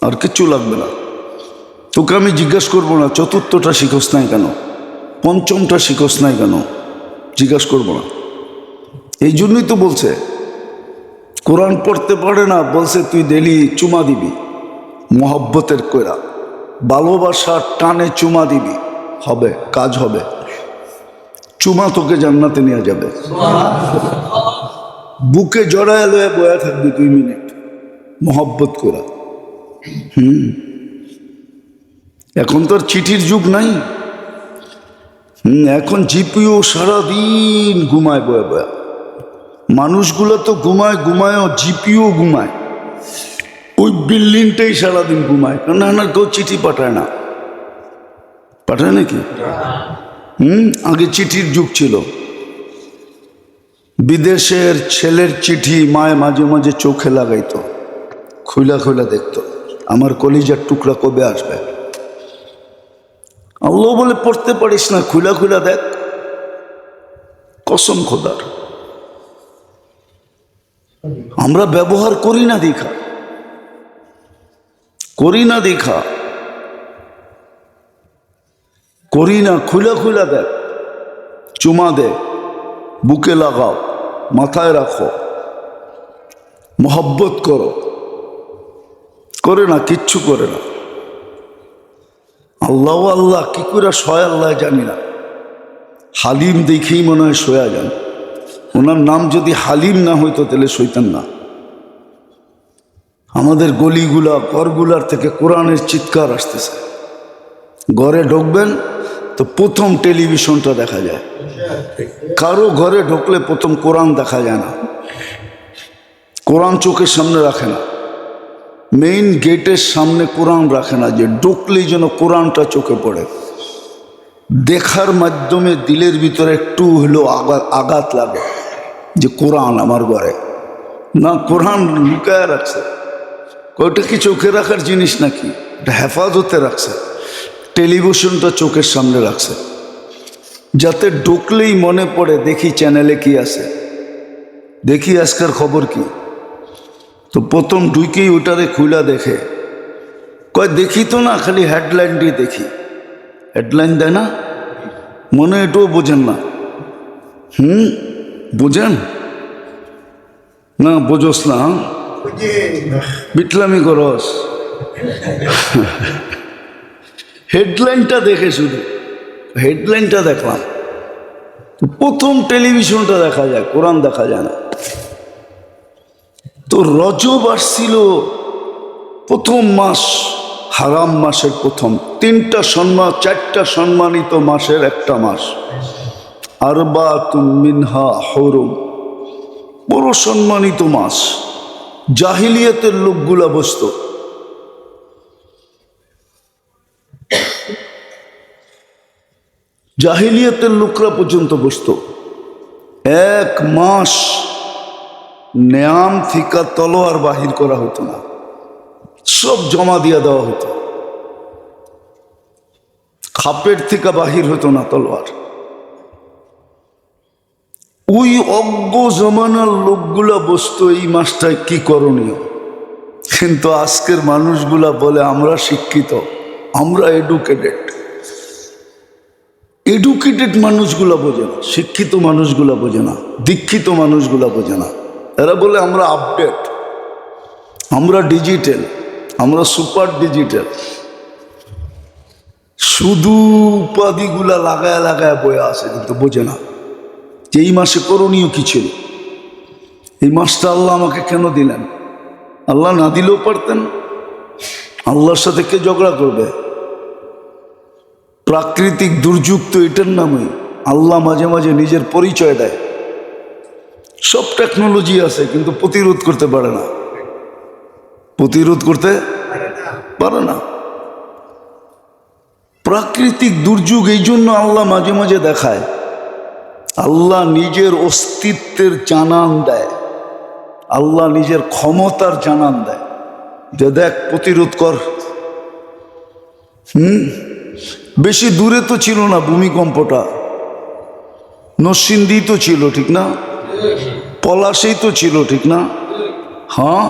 আর কিচ্ছু লাগবে না। তোকে আমি জিজ্ঞাসা করবো না 4টা শিখোস নাই কেন, 5টা শিখোস নাই কেন, জিজ্ঞাসা করবো না। এই জন্যই তো বলছে কোরআন পড়তে পারে না, বলছে তুই ডেলি চুমা দিবি, মহব্বতের কইরা, ভালোবাসার টানে চুমা দিবি, হবে, কাজ হবে। চুমা তোকে জান্নাতে নিয়ে যাবে। বুকে জড়ায় লয়ে বয়া থাকবি 2 মিনিট মহব্বত করা। এখন তো আর চিঠির যুগ নাই। এখন জিপিও সারাদিন ঘুমায় বয়া বয়া। মানুষগুলো তো ঘুমায়ও জিপিও ঘুমায়, ওই বিল্ডিংটাই সারাদিন ঘুমায়। না কেউ চিঠি পাঠায় না, পাঠায় নাকি? আগে চিঠির যুগ ছিল। বিদেশের ছেলের চিঠি মায়ে মাঝে মাঝে চোখে লাগাইতো, খুইলা খুইলা দেখতো, আমার কলিজার টুকরা কবে আসবে। আল্লাহ বলে পড়তে পারিস না, খুইলা খুইলা দেখ, কসম খোদার। আমরা ব্যবহার করি না দেখা, করি না, খুইলা দেখ, চুমা দে, বুকে লাগাও, মাথায় রাখো, মহব্বত করো, করে না, কিচ্ছু করে না। আল্লাহ কি করে শয় আল্লাহ জানি না। হালিম দেখেই মনে হয় শোয়া যান। ওনার নাম যদি হালিম না হইতো তাহলে শৈতান না। আমাদের গলিগুলা ঘরগুলার থেকে কোরআনের চিৎকার আসতেছে। ঘরে ঢুকবেন তো প্রথম টেলিভিশনটা দেখা যায়, কারো ঘরে ঢুকলে প্রথম কোরআন দেখা যায় না, কোরআন চোখের সামনে রাখে না, মেইন গেটের সামনে কোরআন রাখে না, যে ঢুকলেই যেন কোরআনটা চোখে পড়ে। দেখার মাধ্যমে দিলের ভিতরে একটু হলেও আঘাত লাগে যে কোরআন আমার ঘরে না, কোরআন লুকায় রাখছে। ওইটা কি চোখে রাখার জিনিস নাকি? এটা হেফাজতে রাখছে। টেলিভিশনটা চোখের সামনে রাখছে যাতে ঢুকলেই মনে পড়ে, দেখি চ্যানেলে কি আছে, দেখি আজকের খবর কি। তো প্রথম ঢুকেই ওটারে খুলা দেখে, কয় দেখি তো না, খালি হেডলাইনটি দেখি। হেডলাইন দেয় না, মনে এটাও বোঝেন না। বোঝেন না? বোঝোস না, বিটলামি করস। হেডলাইনটা দেখে, শুধু হেডলাইনটা দেখলাম। প্রথম টেলিভিশনটা দেখা যায়, কোরআন দেখা যায় না। তো রজব আসছিল, প্রথম মাস, হারাম মাসের প্রথম। 4টা সম্মানিত মাসের একটা মাস। আরবাতুম মিনহা হুরুম, বড় সম্মানিত মাস। জাহিলিয়াতের লোকগুলা বসত, জাহিলিয়াতের লোকরা পর্যন্ত বসত। 1 মাস নেয়াম থিকা তলোয়ার বাহির করা হতো না, সব জমা দিয়া দেওয়া হতো। খাপের থেকে বাহির হতো না তলোয়ার। ওই অজ্ঞ জমানার লোকগুলা বসতো এই মাসটায় কি করণীয়, কিন্তু আজকের মানুষগুলা বলে আমরা শিক্ষিত, আমরা এডুকেটেড মানুষগুলা বোঝে না, শিক্ষিত মানুষগুলা বোঝে না, দীক্ষিত মানুষগুলা বোঝে না। এরা বলে আমরা আপডেট, আমরা ডিজিটাল, আমরা সুপার ডিজিটাল। শুধু উপাধিগুলা লাগায় লাগায় বয়ে আসে, কিন্তু বোঝে না যে এই মাসে করণীয় কি ছিল, এই মাসটা আল্লাহ আমাকে কেন দিলেন। আল্লাহ না দিলেও পারতেন। আল্লাহর সাথে কে ঝগড়া করবে? প্রাকৃতিক দুর্যোগ তো এটার নামই। আল্লাহ মাঝে মাঝে নিজের পরিচয় দেয়। সব টেকনোলজি আছে, কিন্তু প্রতিরোধ করতে পারে না, প্রতিরোধ করতে পারে না। প্রাকৃতিক দুর্যোগ এই জন্য আল্লাহ মাঝে মাঝে দেখায়। আল্লাহ নিজের অস্তিত্বের জানান দেয়, আল্লাহ নিজের ক্ষমতার জানান দেয় যে দেখ প্রতিরোধ কর। বেশি দূরে তো ছিল না ভূমিকম্পটা, নরসিংদী তো ছিল, ঠিক না? পলাশেই তো ছিল, ঠিক না? হ্যাঁ,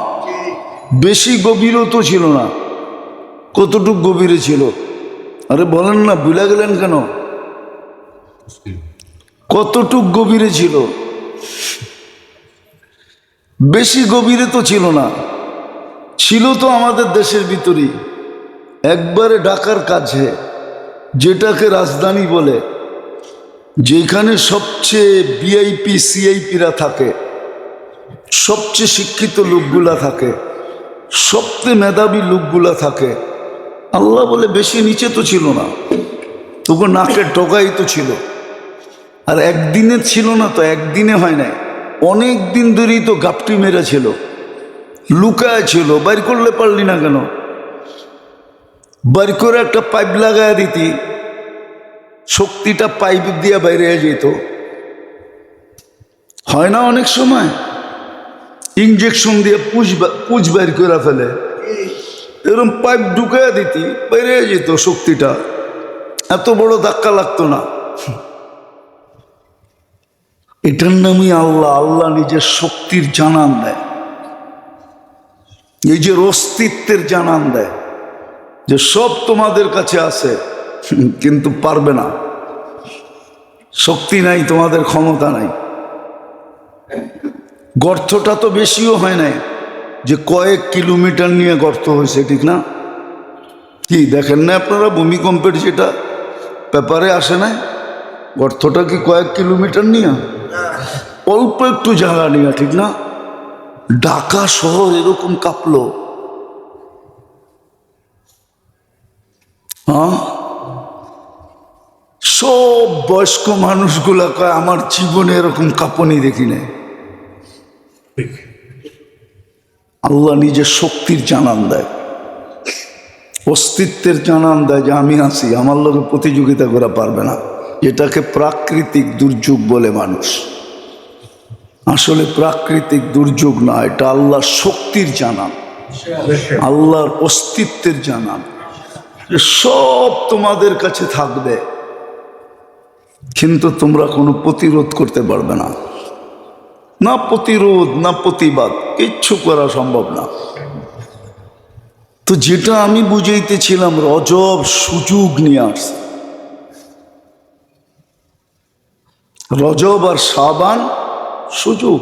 বেশি গভীরও তো ছিল না। কতটুক গভীরে ছিল? আরে বলেন না, ভুলে গেলেন কেন? কতটুক গভীরে ছিল? বেশি গভীরে তো ছিল না, ছিল তো আমাদের দেশের ভিতরেই, একবারে ঢাকার কাছে, যেটাকে রাজধানী বলে, যেখানে সবচেয়ে ভিআইপি সিআইপিরা থাকে, সবচেয়ে শিক্ষিত লোকগুলা থাকে, সবচেয়ে মেধাবী লোকগুলা থাকে। আল্লাহ বলে বেশি নিচে তো ছিল না, তবু নাকের ডগাই তো ছিল। আর একদিনে ছিল না তো, একদিনে হয় নাই, অনেক দিন ধরেই তো গাপটি মেরেছিল, লুকায় ছিল। বাইর করলে পারলি না কেন? বাইর করে একটা পাইপ লাগায় দিতি, শক্তিটা পাইপ দিয়ে বাইরে যেত। হয় না অনেক সময় ইঞ্জেকশন দিয়ে পুঁজ বাইর করে ফেলে, এরকম পাইপ ঢুকাইয়া দিতি, বাইরে যেত শক্তিটা, এত বড় ধাক্কা লাগতো না। এটার নামই আল্লাহ। আল্লাহ নিজের শক্তির জানান দেয়, নিজের অস্তিত্বের জানান দেয় যে সব তোমাদের কাছে আছে, কিন্তু পারবে না, শক্তি নাই, তোমাদের ক্ষমতা নাই। গর্তটা তো বেশিও হয় নাই, যে কয়েক কিলোমিটার নিয়ে গর্ত হয়েছে, ঠিক না? কি দেখেন না আপনারা ভূমিকম্পের যেটা পেপারে আসে না, গর্তটা কি কয়েক কিলোমিটার নিয়ে? অল্প একটু জায়গা নিয়ে, ঠিক না? ঢাকা শহর এরকম কাঁপলো। হ্যাঁ, সব বয়স্ক মানুষগুলা কয় আমার জীবনে এরকম কাঁপনি দেখি নাই। আল্লাহ নিজের শক্তির জানান দেয়, অস্তিত্বের জানান দেয় যে আমি আছি, আমার লোকে প্রতিযোগিতা করা পারবে না। এটাকে প্রাকৃতিক দুর্যোগ বলে মানুষ। আসলে প্রাকৃতিক দুর্যোগ না, এটা আল্লাহর শক্তির জানান, আল্লাহর অস্তিত্বের জানান যে সব তোমাদের কাছে থাকবে, কিন্তু তোমরা কোনো প্রতিরোধ করতে পারবে না। না প্রতিরোধ, না প্রতিবাদ, কিচ্ছু করা সম্ভব না। তো যেটা আমি বুঝাইতেছিলাম, রজব সুযোগ নিয়ে আসছে। রজব আর শাবান সুযোগ,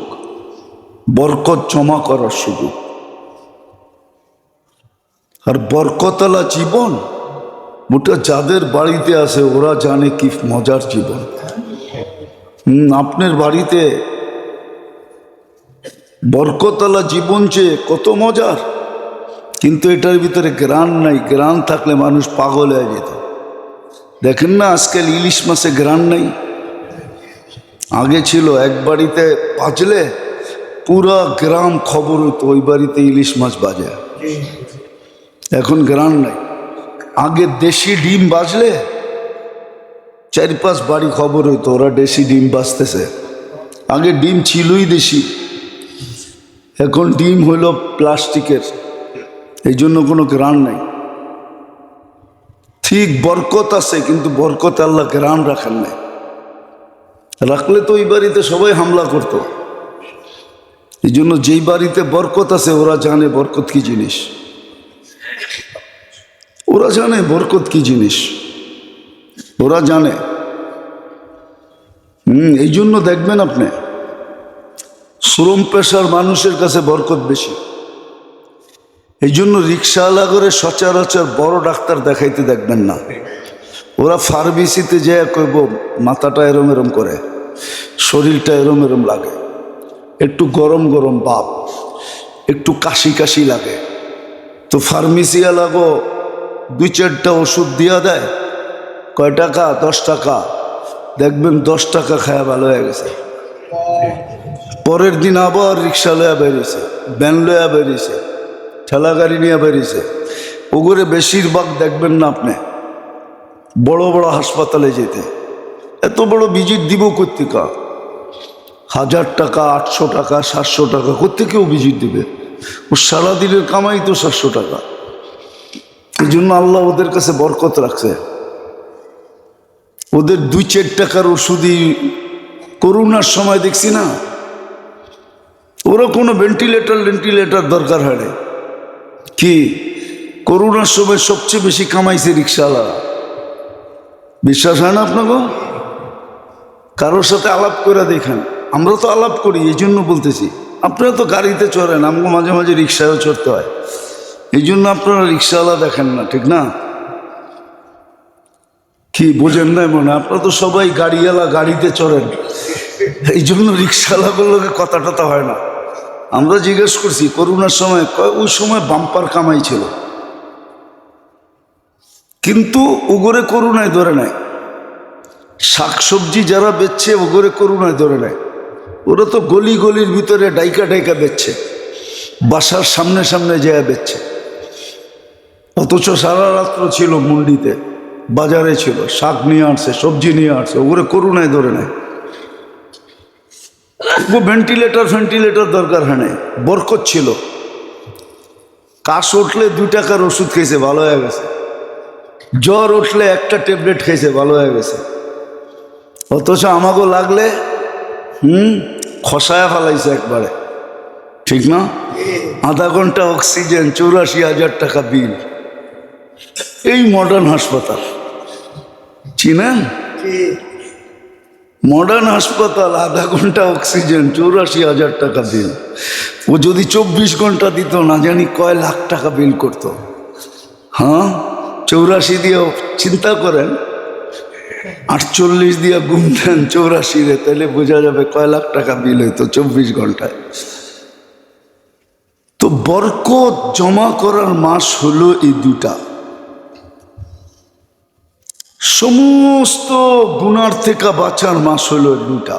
বরকত জমা করার সুযোগ। আর বরকতওয়ালা জীবন ওটা যাদের বাড়িতে আছে ওরা জানে কি মজার জীবন। আপনার বাড়িতে বরকতওয়ালা জীবন চেয়ে কত মজার, কিন্তু এটার ভিতরে গ্রান নাই। গ্রান থাকলে মানুষ পাগল হয়ে যেত। দেখেন না আজকাল ইলিশ মাছে গ্রান নাই। আগে ছিল এক বাড়িতে বাজলে পুরা গ্রাম খবর হইতো ওই বাড়িতে ইলিশ মাছ বাজে। এখন গ্রান নাই। আগে দেশি ডিম বাজলে 4-5 বাড়ি খবর হইতো ওরা দেশি ডিম বাজতেছে। আগে ডিম ছিলই দেশি, এখন ডিম হইল প্লাস্টিকের, এই জন্য কোনো গ্রান নাই। ঠিক বরকত আছে, কিন্তু বরকত আল্লাহ গ্রান রাখেন নাই। রাখলে তো ওই বাড়িতে সবাই হামলা করতো। এই জন্য যেই বাড়িতে বরকত আছে ওরা জানে বরকত কি জিনিস, ওরা জানে বরকত কি জিনিস, ওরা জানে। এই জন্য দেখবেন আপনি শ্রম পেশার মানুষের কাছে বরকত বেশি। এই জন্য রিক্সাওয়ালা করে সচরাচর বড় ডাক্তার দেখাইতে দেখবেন না। ওরা ফার্মেসিতে যেয়ে কইব মাথাটা এরম এরম করে, শরীরটা এরম এরম লাগে, একটু গরম গরম ভাব, একটু কাশি কাশি লাগে, তো ফার্মেসিওয়ালাগো 2-4টা ওষুধ দিয়া দেয়। কয় টাকা? 10 টাকা। দেখবেন 10 টাকা খায়া ভালো হয়ে গেছে। পরের দিন আবার রিক্সা লয়া বেরিয়েছে, ভ্যান লয়া বেরিয়েছে, ঠেলা গাড়ি নিয়ে বেরিয়েছে। ওগুলো বেশিরভাগ দেখবেন না আপনি বড় বড় হাসপাতালে যেতে। এত বড় ভিজিট দিব কর্তিকা, 1000 টাকা, 800 টাকা, 700 টাকা করতে কেউ ভিজিট দিবে? ও সারাদিনের কামাই তো 700 টাকা। এই জন্য আল্লাহ ওদের কাছে বরকত রাখছে। ওদের 2-4 টাকার ওষুধই করোনার সময় দেখছি না, ওরা কোনো ভেন্টিলেটর দরকার হয় না। কি করোনার সময় সবচেয়ে বেশি কামাইছে রিক্সাওয়ালারা। বিশ্বাস হয় না আপনাকে? কারোর সাথে আলাপ করে দেখেন। আমরা তো আলাপ করি, এই জন্য বলতেছি। আপনারা তো গাড়িতে চড়েন, আমাকে মাঝে মাঝে রিক্সায়ও চড়তে হয়, এই জন্য আপনারা রিক্সাওয়ালা দেখেন না, ঠিক না? কি বোঝেন না মনে? আপনারা তো সবাই গাড়িওয়ালা, গাড়িতে চড়েন, এই জন্য রিক্সাওয়ালাগুলোকে কথা টথা হয় না। আমরা জিজ্ঞেস করছি করোনার সময়, ওই সময় বাম্পার কামাই ছিল, কিন্তু ওগরে করোনায় ধরে নেয়। শাকসবজি যারা বেচছে ওগরে করোনায় ধরে নেয়। ওরা তো গলি গলির ভিতরে ডাইকা ডাইকা বেচছে, বাসার সামনে সামনে যায় বেচছে, অথচ সারা রাত্র ছিল মন্ডিতে, বাজারে ছিল, শাক নিয়ে আসছে, সবজি নিয়ে আসছে, ওগুলো করোনায় ধরে নেয়। ও ভেন্টিলেটর দরকার হয় নাই, বরকত ছিল। কাশ উঠলে 2 টাকার ওষুধ খেয়েছে, ভালো হয়ে গেছে। জ্বর উঠলে 1টা ট্যাবলেট খেয়েছে, ভালো হয়ে গেছে। অথচ আমাকেও লাগলে খসায়া ফেলাইছে একবারে, ঠিক না? আধা ঘন্টা অক্সিজেন, 84,000 টাকা বিল। এই মডার্ন হাসপাতাল চিনেন? মডার্ন হাসপাতাল, আধা ঘন্টা অক্সিজেন, 84,000 টাকা বিল। ও যদি 24 ঘন্টা দিত না জানি কয় লাখ টাকা বিল করতো। হ্যাঁ, 84 দিয়ে চিন্তা করেন, 48 দিয়ে গুণ দেন 84-রে, তাহলে বোঝা যাবে কয় লাখ টাকা বিল হইতো 24 ঘন্টায়। তো বরকত জমা করার মাস হলো এই 2টা। সমস্ত গুনার থেকে বাঁচার মাস হলো 2টা।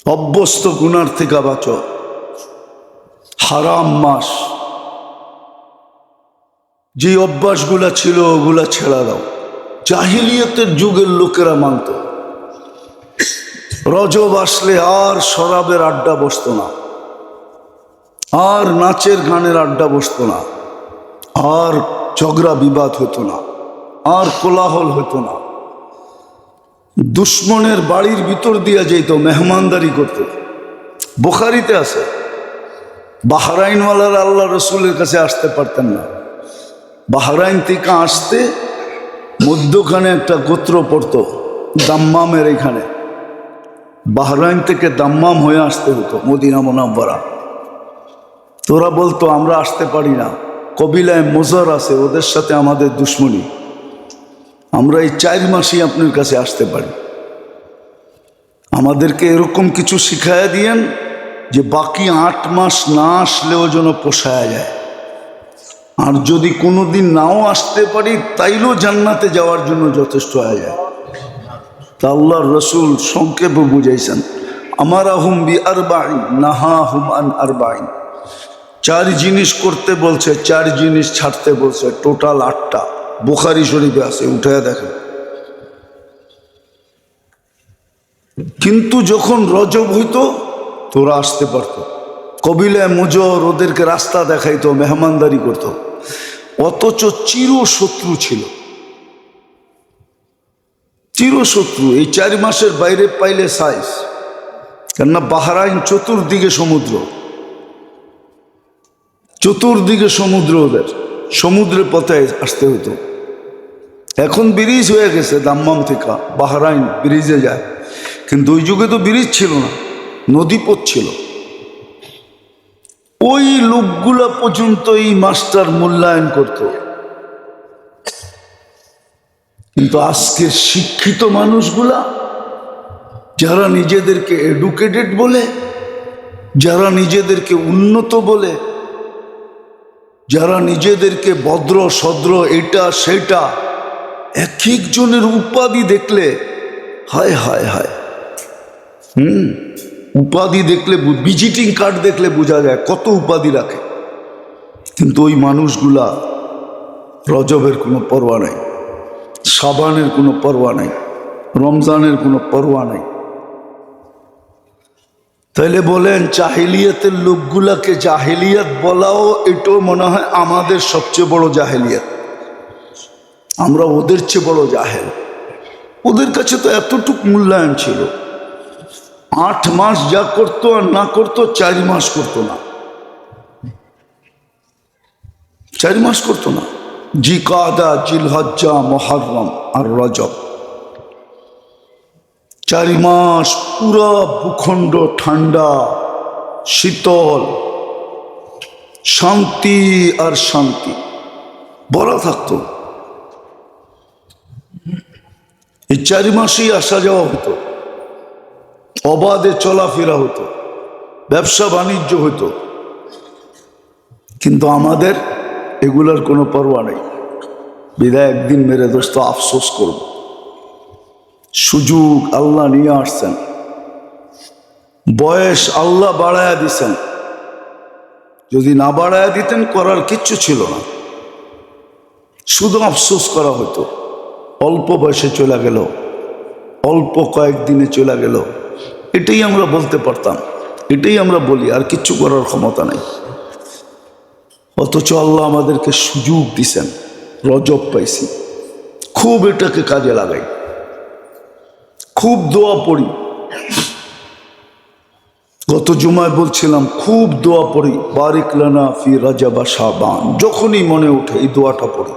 অভ্যস্ত গুনার থেকে বাঁচো। হারাম মাস, যে অভ্যাসগুলা ছিল ওগুলা ছেড়া দাও। জাহিলিয়তের যুগের লোকেরা মানত রজব আসলে আর শরাবের আড্ডা বসতো না, আর নাচের গানের আড্ডা বসতো না, আর ঝগড়া বিবাদ হতো না, আর কোলাহল হতো না। দুশ্মনের বাড়ির ভিতর দিয়া যেত, মেহমানদারি করত। বুখারীতে আছে, বাহরাইনওয়ালারা আল্লাহ রসুলের কাছে আসতে পারতেন না। বাহরাইন থেকে আসতে মধ্যখানে একটা গোত্র পড়তো, দাম্মামের এখানে। বাহরাইন থেকে দাম্মাম হয়ে আসতে হতো মদিনা মুনাওয়ারা। তোরা বলতো আমরা আসতে পারি না, কবিলায় মোজার আছে, ওদের সাথে আমাদের দুশ্মনী, আমরা এই 4 মাসই আপনার কাছে আসতে পারি। আমাদেরকে এরকম কিছু শিখাইয়া দিয়েন যে বাকি 8 মাস না আসলেও যেন পোষায়া যায়। আর যদি কোনোদিন নাও আসতে পারি তাইলেও জান্নাতে যাওয়ার জন্য যথেষ্ট হয়ে যায়। তা আল্লাহর রসুল সংক্ষেপে বুঝাইছেন, আমারাহুম বিআরবাইন নাহাহুম আন আরবাইন। 4 জিনিস করতে বলছে, 4 জিনিস ছাড়তে বলছে, টোটাল 8টা। বুখারী শরীফে আছে, উঠে দেখেন। কিন্তু যখন রজব হইতো তোরা আসতে পারতো, কবিলায় মুজর ওদেরকে রাস্তা দেখাইতো, মেহমানদারি করতো, অথচ চির শত্রু ছিল। চিরশত্রু। এই 4 মাসের বাইরে পাইলে সাইজ, কেননা বাহরাইন চতুর্দিকে সমুদ্র, চতুর্দিকে সমুদ্র, ওদের সমুদ্রের পথে আসতে হতো। এখন ব্রিজ হয়ে গেছে, দাম্মাম থেকে বাহরাইন ব্রিজে যায়, কিন্তু ওই যুগে তো ব্রিজ ছিল না, নদীপথ ছিল। ওই লোকগুলা পর্যন্ত এই মাস্টার মূল্যায়ন করত। কিন্তু আজকের শিক্ষিত মানুষগুলা, যারা নিজেদেরকে এডুকেটেড বলে, যারা নিজেদেরকে উন্নত বলে, যারা নিজেদেরকে ভদ্র সদ্র এটা সেটা, এক একজনের উপাধি দেখলে হায় হায় হায়, উপাধি দেখলে, ভিজিটিং কার্ড দেখলে বোঝা যায় কত উপাধি রাখে। কিন্তু ওই মানুষগুলা রজবের কোনো পরোয়া নাই, সাবানের কোনো পরোয়া নাই, রমজানের কোনো পরোয়া নাই। তাইলে বলেন, জাহেলিয়াতের লোকগুলাকে জাহেলিয়াত বলাও এটাও মনে হয় আমাদের সবচেয়ে বড় জাহেলিয়াত। আমরা ওদের চেয়ে বড় জাহেল। ওদের কাছে তো এতটুক মূল্যায়ন ছিল, 8 মাস যা করতো আর না করতো 4 মাস করতো না, 4 মাস করতো না। জিকাদা, জিলহজ্জা, মুহররম আর রজব, 4 মাস পুরা ভূখণ্ড ঠান্ডা, শীতল, শান্তি আর শান্তি ভরা থাকতো। এই 4 মাসেই আসা যাওয়া হতো, অবাধে চলাফেরা হতো, ব্যবসা বাণিজ্য হতো। কিন্তু আমাদের এগুলোর কোনো পরোয়া নেই। বিদায় একদিন মেরে দোস্ত আফসোস করব, সুযোগ আল্লাহ নিয়ে আসছেন, বয়স আল্লাহ বাড়ায়া দিছেন, যদি না বাড়ায়া দিতেন করার কিচ্ছু ছিল না, শুধু আফসোস করা হতো। অল্প বয়সে চলে গেল, অল্প কয়েকদিনে চলে গেল, এটাই আমরা বলতে পারতাম, এটাই আমরা বলি, আর কিচ্ছু করার ক্ষমতা নাই। অথচ আল্লাহ আমাদেরকে সুযোগ দিছেন, রজব পাইছি, খুব এটাকে কাজে লাগাই, খুব দোয়া পড়ি। গত জুমায় বলছিলাম, খুব দোয়া পড়ি, বারিক লানা ফি রজব শাবান, যখনই মনে ওঠে এই দোয়াটা পড়ি।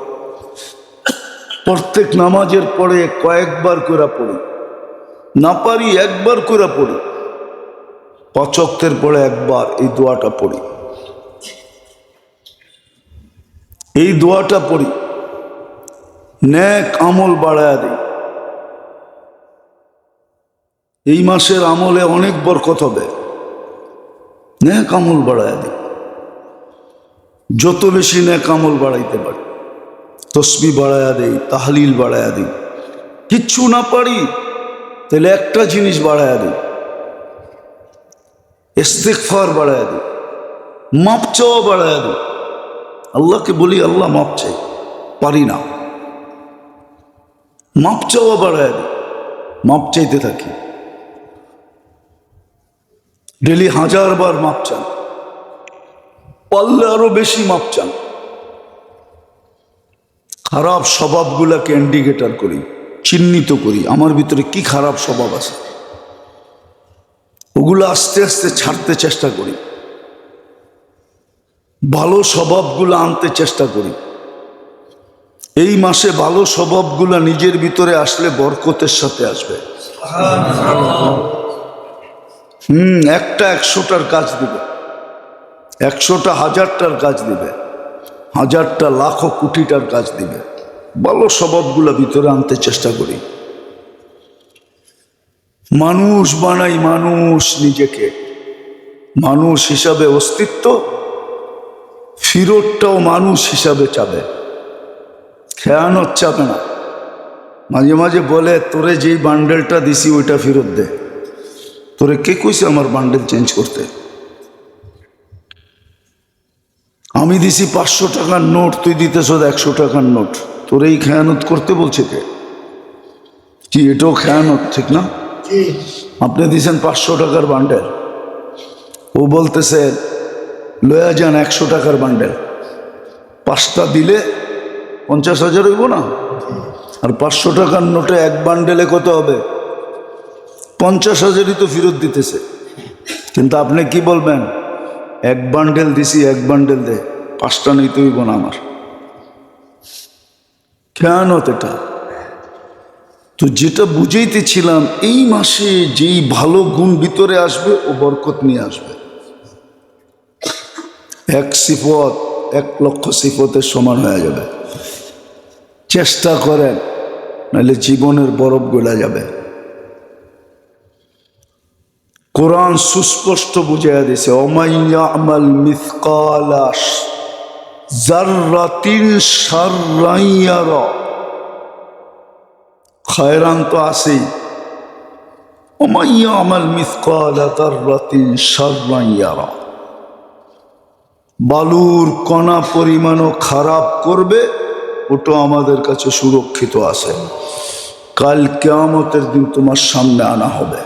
প্রত্যেক নামাজের পরে কয়েকবার করে পড়ি, না পারি একবার করে পড়ি, 5 ওয়াক্তের পরে একবার এই দোয়াটা পড়ি, এই দোয়াটা পড়ি, নেক আমল বাড়ায়া দিই। এই মাসের আমলে অনেক বরকত হবে, নেক আমল বাড়ায়া দিই। যত বেশি নেক আমল বাড়াইতে পারি, তসবিহ বাড়ায়া দেই, তাহলিল বাড়ায়া দিই। কিচ্ছু না পারি তাহলে একটা জিনিস বাড়ায়া দিই, ইস্তিগফার বাড়ায়া দিই, মাপ চাওয়া বাড়ায়া দিই। আল্লাহকে বলি, আল্লাহ মাপ চাই, পারি না, মাপ চাওয়া বাড়ায়া দিই, মাপ চাইতে থাকি। ডেলি 1000 বার মাপ চান, পারলে আরো বেশি মাপ চান। খারাপ স্বভাবগুলাকে ইন্ডিকেটর করি, চিহ্নিত করি, আমার ভিতরে কি খারাপ স্বভাব আছে, ওগুলো আস্তে আস্তে ছাড়তে চেষ্টা করি, ভালো স্বভাবগুলো আনতে চেষ্টা করি। এই মাসে ভালো স্বভাবগুলো নিজের ভিতরে আসলে বরকতের সাথে আসবে। একটা 100টার কাজ দিবে, 100টা 1000টার কাজ দিবে, 1000টা লাখ কোটিটার কাজ দিবে। ভালো স্বভাবগুলো ভিতরে আনতে চেষ্টা করি। মানুষ বানাই, মানুষ নিজেকে মানুষ হিসাবে অস্তিত্ব, ফিরতটাও মানুষ হিসাবে চাবে, খেয়ানত চাবে না। মাঝে মাঝে বলে, তোরে যেই বান্ডেলটা দিছি ওইটা ফেরত দে। তোরে কে কইছে আমার বান্ডেল চেঞ্জ করতে? আমি দিছি 500 টাকার নোট, তুই দিতেছ 100 টাকার নোট, তোর এই খেয়ানত করতে বলছে কে? কি এটাও খেয়ানত, ঠিক না? আপনি দিছেন 500 টাকার বান্ডেল, ও বলতেছে লয়া যান 100 টাকার বান্ডেল, 5টা দিলে 50,000 হইব না? আর 500 টাকার নোটে এক বান্ডেলে কত হবে? 50,000ই তো ফেরত দিতেছে। কিন্তু আপনি কি বলবেন? এক বান্ডেল দিছি, এক বান্ডেল দে, 5টা নিতে হইব না আমার। কেন এটা? তো যেটা বুঝাইতেছিলাম, এই মাসে যেই ভালো গুণ ভিতরে আসবে ও বরকত নিয়ে আসবে। 1 সিফত 1 লক্ষ সিফতের সমান হয়ে যাবে। চেষ্টা করেন, নাহলে জীবনের বরফ গলে যাবে। কোরআন সুস্পষ্ট বুঝাইয়া দিয়েছে, ওমাইয়া আমাল মিসকালা যাররাতিন শাররান ইয়ারা। খায়রান তো আছেই, ওমাইয়া আমাল মিসকালা যাররাতিন শাররান ইয়ারা। বালুর কণা পরিমাণও খারাপ করবে, ওটা আমাদের কাছে সুরক্ষিত আছে। কাল কিয়ামতের দিন তোমার সামনে আনা হবে।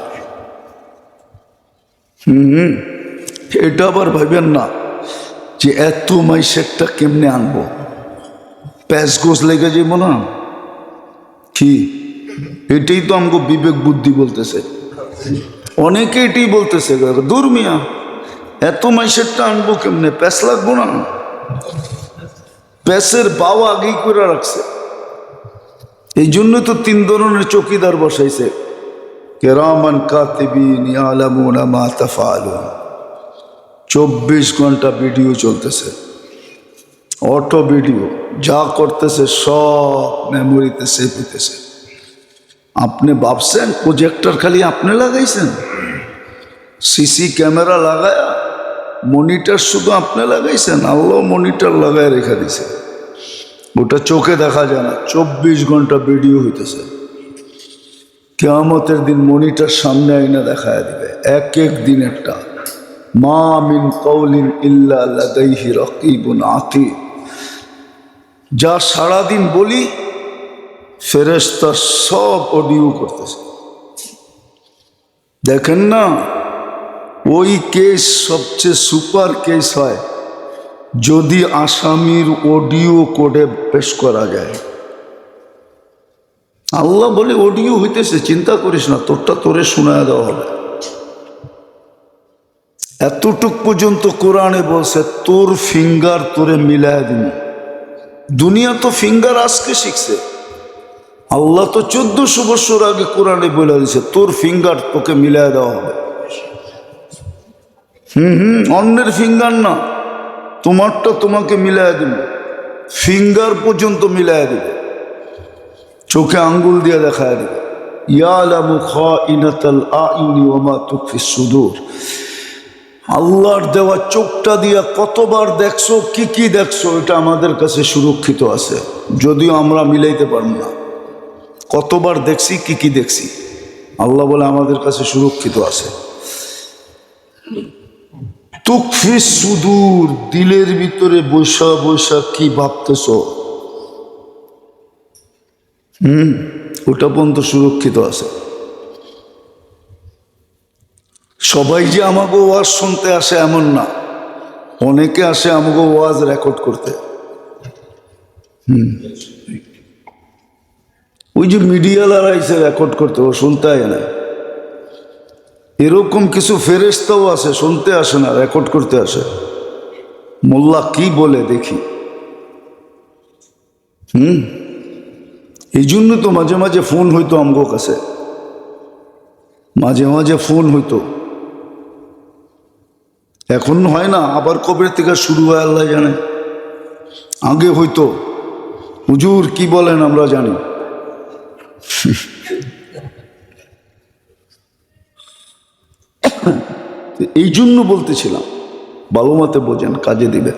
এটা আবার ভাবেন না যে এত মাইসেরটা কেমনে আনবো, প্যাঁচ গোছ লেগে যাবো না কি? এটাই তো আমাকে বিবেক বুদ্ধি বলতেছে। অনেকে এটাই বলতেছে, দূর মিয়া, এত মাইসেরটা আনবো কেমনে, প্যাঁচ লাগবো না? প্যাঁচের বাও আগেই করে রাখছে। এই জন্য তো 3 ধরনের চৌকিদার বসাইছে, কিরামান কাতিবিন ইয়ালামুনা মা তাফআলুন। 24 ঘন্টা ভিডিও চলতেছে, অটো ভিডিও, যা করতেছে সব মেমোরিতে সেভ হইতেছে। আপনি ভাবছেন প্রজেক্টর খালি আপনি লাগাইছেন? সিসি ক্যামেরা লাগায়া মনিটর শুধু আপনি লাগাইছেন? আল্লাহ মনিটর লাগায় রেখে দিছে, ওটা চোখে দেখা যায় না, 24 ঘন্টা ভিডিও হইতেছে। কিয়ামতের দিন মনিটর সামনে আইনা দেখায় দিবে, এক এক দিন একটা। মা মিন কওলিন ইল্লা লাদাইহি রাকিবুন আতীদ। যা সারাদিন বলি ফেরেশতা সব অডিও করতেছে। দেখেন না, ওই কেস সবচেয়ে সুপার কেস হয় যদি আসামির অডিও কোডে পেশ করা যায়। আল্লাহ বলে অডিও হইতেছে, চিন্তা করিস না, তোরটা তোরে শোনায় দেওয়া হবে। এতটুক পর্যন্ত কোরআনে বলছে, তোর ফিঙ্গার তোরে মিলায় দিন। দুনিয়া তো ফিঙ্গার আজকে শিখছে, আল্লাহ তো 1400 বছর আগে কোরআনে বলে দিছে তোর ফিঙ্গার তোকে মিলায় দেওয়া হবে। অন্যের ফিঙ্গার না, তোমারটা তোমাকে মিলায় দিবে, ফিঙ্গার পর্যন্ত মিলায় দিবে, চোখে আঙ্গুল দিয়ে দেখায় দিবে। ইয়ালামু খাইনাতাল আইনি ওয়া মা তুখফিস সুদূর। আল্লাহর দেওয়া চোখটা দিয়া কতবার দেখছো, কি কি দেখছো, এটা আমাদের কাছে সুরক্ষিত আছে, যদিও আমরা মিলাইতে পারবো না। কতবার দেখছি, কি কি দেখছি, আল্লাহ বলে আমাদের কাছে সুরক্ষিত আছে। তুখফিস সুদূর, দিলের ভিতরে বৈশা বৈশা কি ভাবতেছ, ওটা পর্যন্ত সুরক্ষিত আছে। সবাই যে আমাকে ওয়াজ শুনতে আসে এমন না, অনেকে আসে আমাকে ওয়াজ রেকর্ড করতে। ওই যে মিডিয়ালারা এসে রেকর্ড করতে, ও শুনতে হয় না। এরকম কিছু ফেরেশতাও আছে, শুনতে আসে না, রেকর্ড করতে আসে। মোল্লা কি বলে দেখি। এই জন্য তো মাঝে মাঝে ফোন হইতো আমগো কাছে, মাঝে মাঝে ফোন হইতো, এখন হয় না, আবার কবে থেকে শুরু হয় আল্লাহ জানে। আগে হইতো, হুজুর কি বলেন আমরা জানি। এই জন্য বলতেছিলাম, ভালো মতে বোঝেন, কাজে দিবে।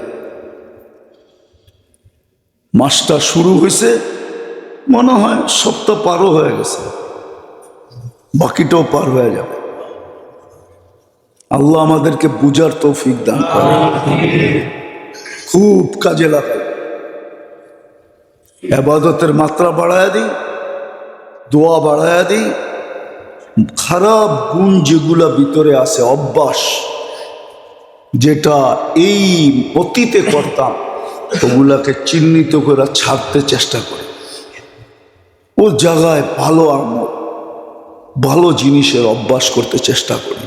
মাসটা শুরু হয়েছে, মনে হয় সপ্তাহ পারও হয়ে গেছে, বাকিটাও পার হয়ে যাবে। আল্লাহ আমাদেরকে বুঝার তৌফিক দান করে, খুব কাজে লাগে। ইবাদতের মাত্রা বাড়ায়া দিই, দোয়া বাড়ায়া দিই, খারাপ গুণ যেগুলা ভিতরে আছে, অভ্যাস যেটা এই অতীতে করতাম, ওগুলাকে চিহ্নিত করে ছাড়তে চেষ্টা করি। ও জায়গায় ভালো আমল, ভালো জিনিসের অভ্যাস করতে চেষ্টা করি।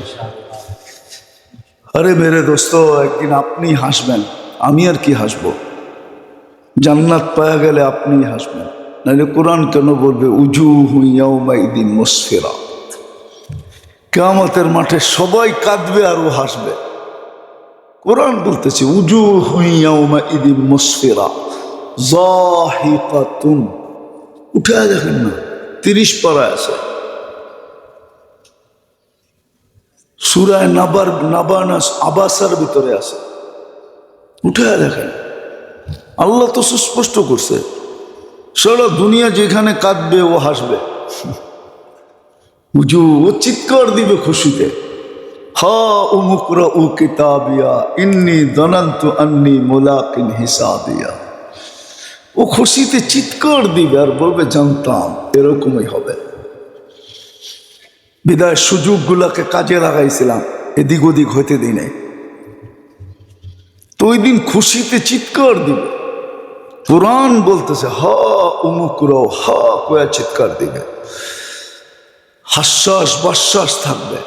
আরে মেরে দোস্ত, একদিন আপনি হাসবেন, আমি আর কি হাসবো? জান্নাত পাওয়া গেলে আপনি হাসবেন, নাহলে কোরআন কেন বলবে উজুহু ইয়াউমাইদিন মুসফিরা? কিয়ামতের মাঠে সবাই কাঁদবে আর ও হাসবে। কোরআন বলতেছে উজুহু ইয়াউমাইদিন মুসফিরা যাহিকাতুন। উঠে দেখেন না, 30 পারায় আছে, সূরায়ে নাবানাস আবাসার ভিতরে আছে। উঠে দেখেন, আল্লাহ তো সুস্পষ্ট করছে, সারা দুনিয়া যেখানে কাঁদবে ও হাসবে। উজু, ও চিৎকার দিবে খুশিতে, হা উমুকরা উ কিতাবিয়া ইন্নী দনান্তু আন্নী মুলাকিন হিসাবিয়া। ও খুশিতে চিৎকার দিবে আর বলবে জানতাম এরকমই হবে। বিদায় সুযোগগুলোকে কাজে লাগাইছিলাম, এদিক ওদিক হইতে দিই নাই। তো ওই দিন খুশিতে চিৎকার দিবে। কোরআন বলতেছে হা উমুকরাও, হা কয়া চিৎকার দিবে, হাস্যাস বাশ্বাস থাকবে।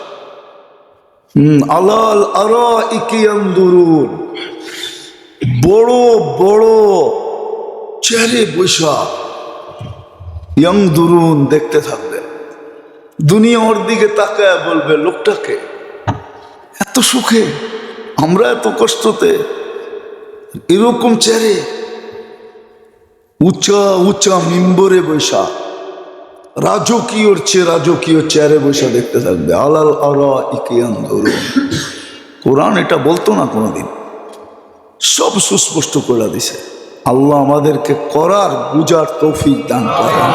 আলাল আরাইকি ইয়ানদুরুন, বড় বড় চেয়ারে বৈশা ইয়ানদুরুন দেখতে থাকবে। দুনিয়া ওর দিকে তাকায় বলবে লোকটাকে, এত সুখে, আমরা এত কষ্টতে, এরকম চেয়ারে উঁচা উঁচা মিম্বরে বৈশা রাজকীয়র চেয়ে রাজকীয় চেয়ারে বৈশা দেখতে থাকবে। আলাল আরাইকি ইয়ানদুরুন। কোরআন এটা বলতো না কোনোদিন, সব সুস্পষ্ট করে দিছে। আল্লাহ আমাদেরকে করার বুঝার তৌফিক দান করেন।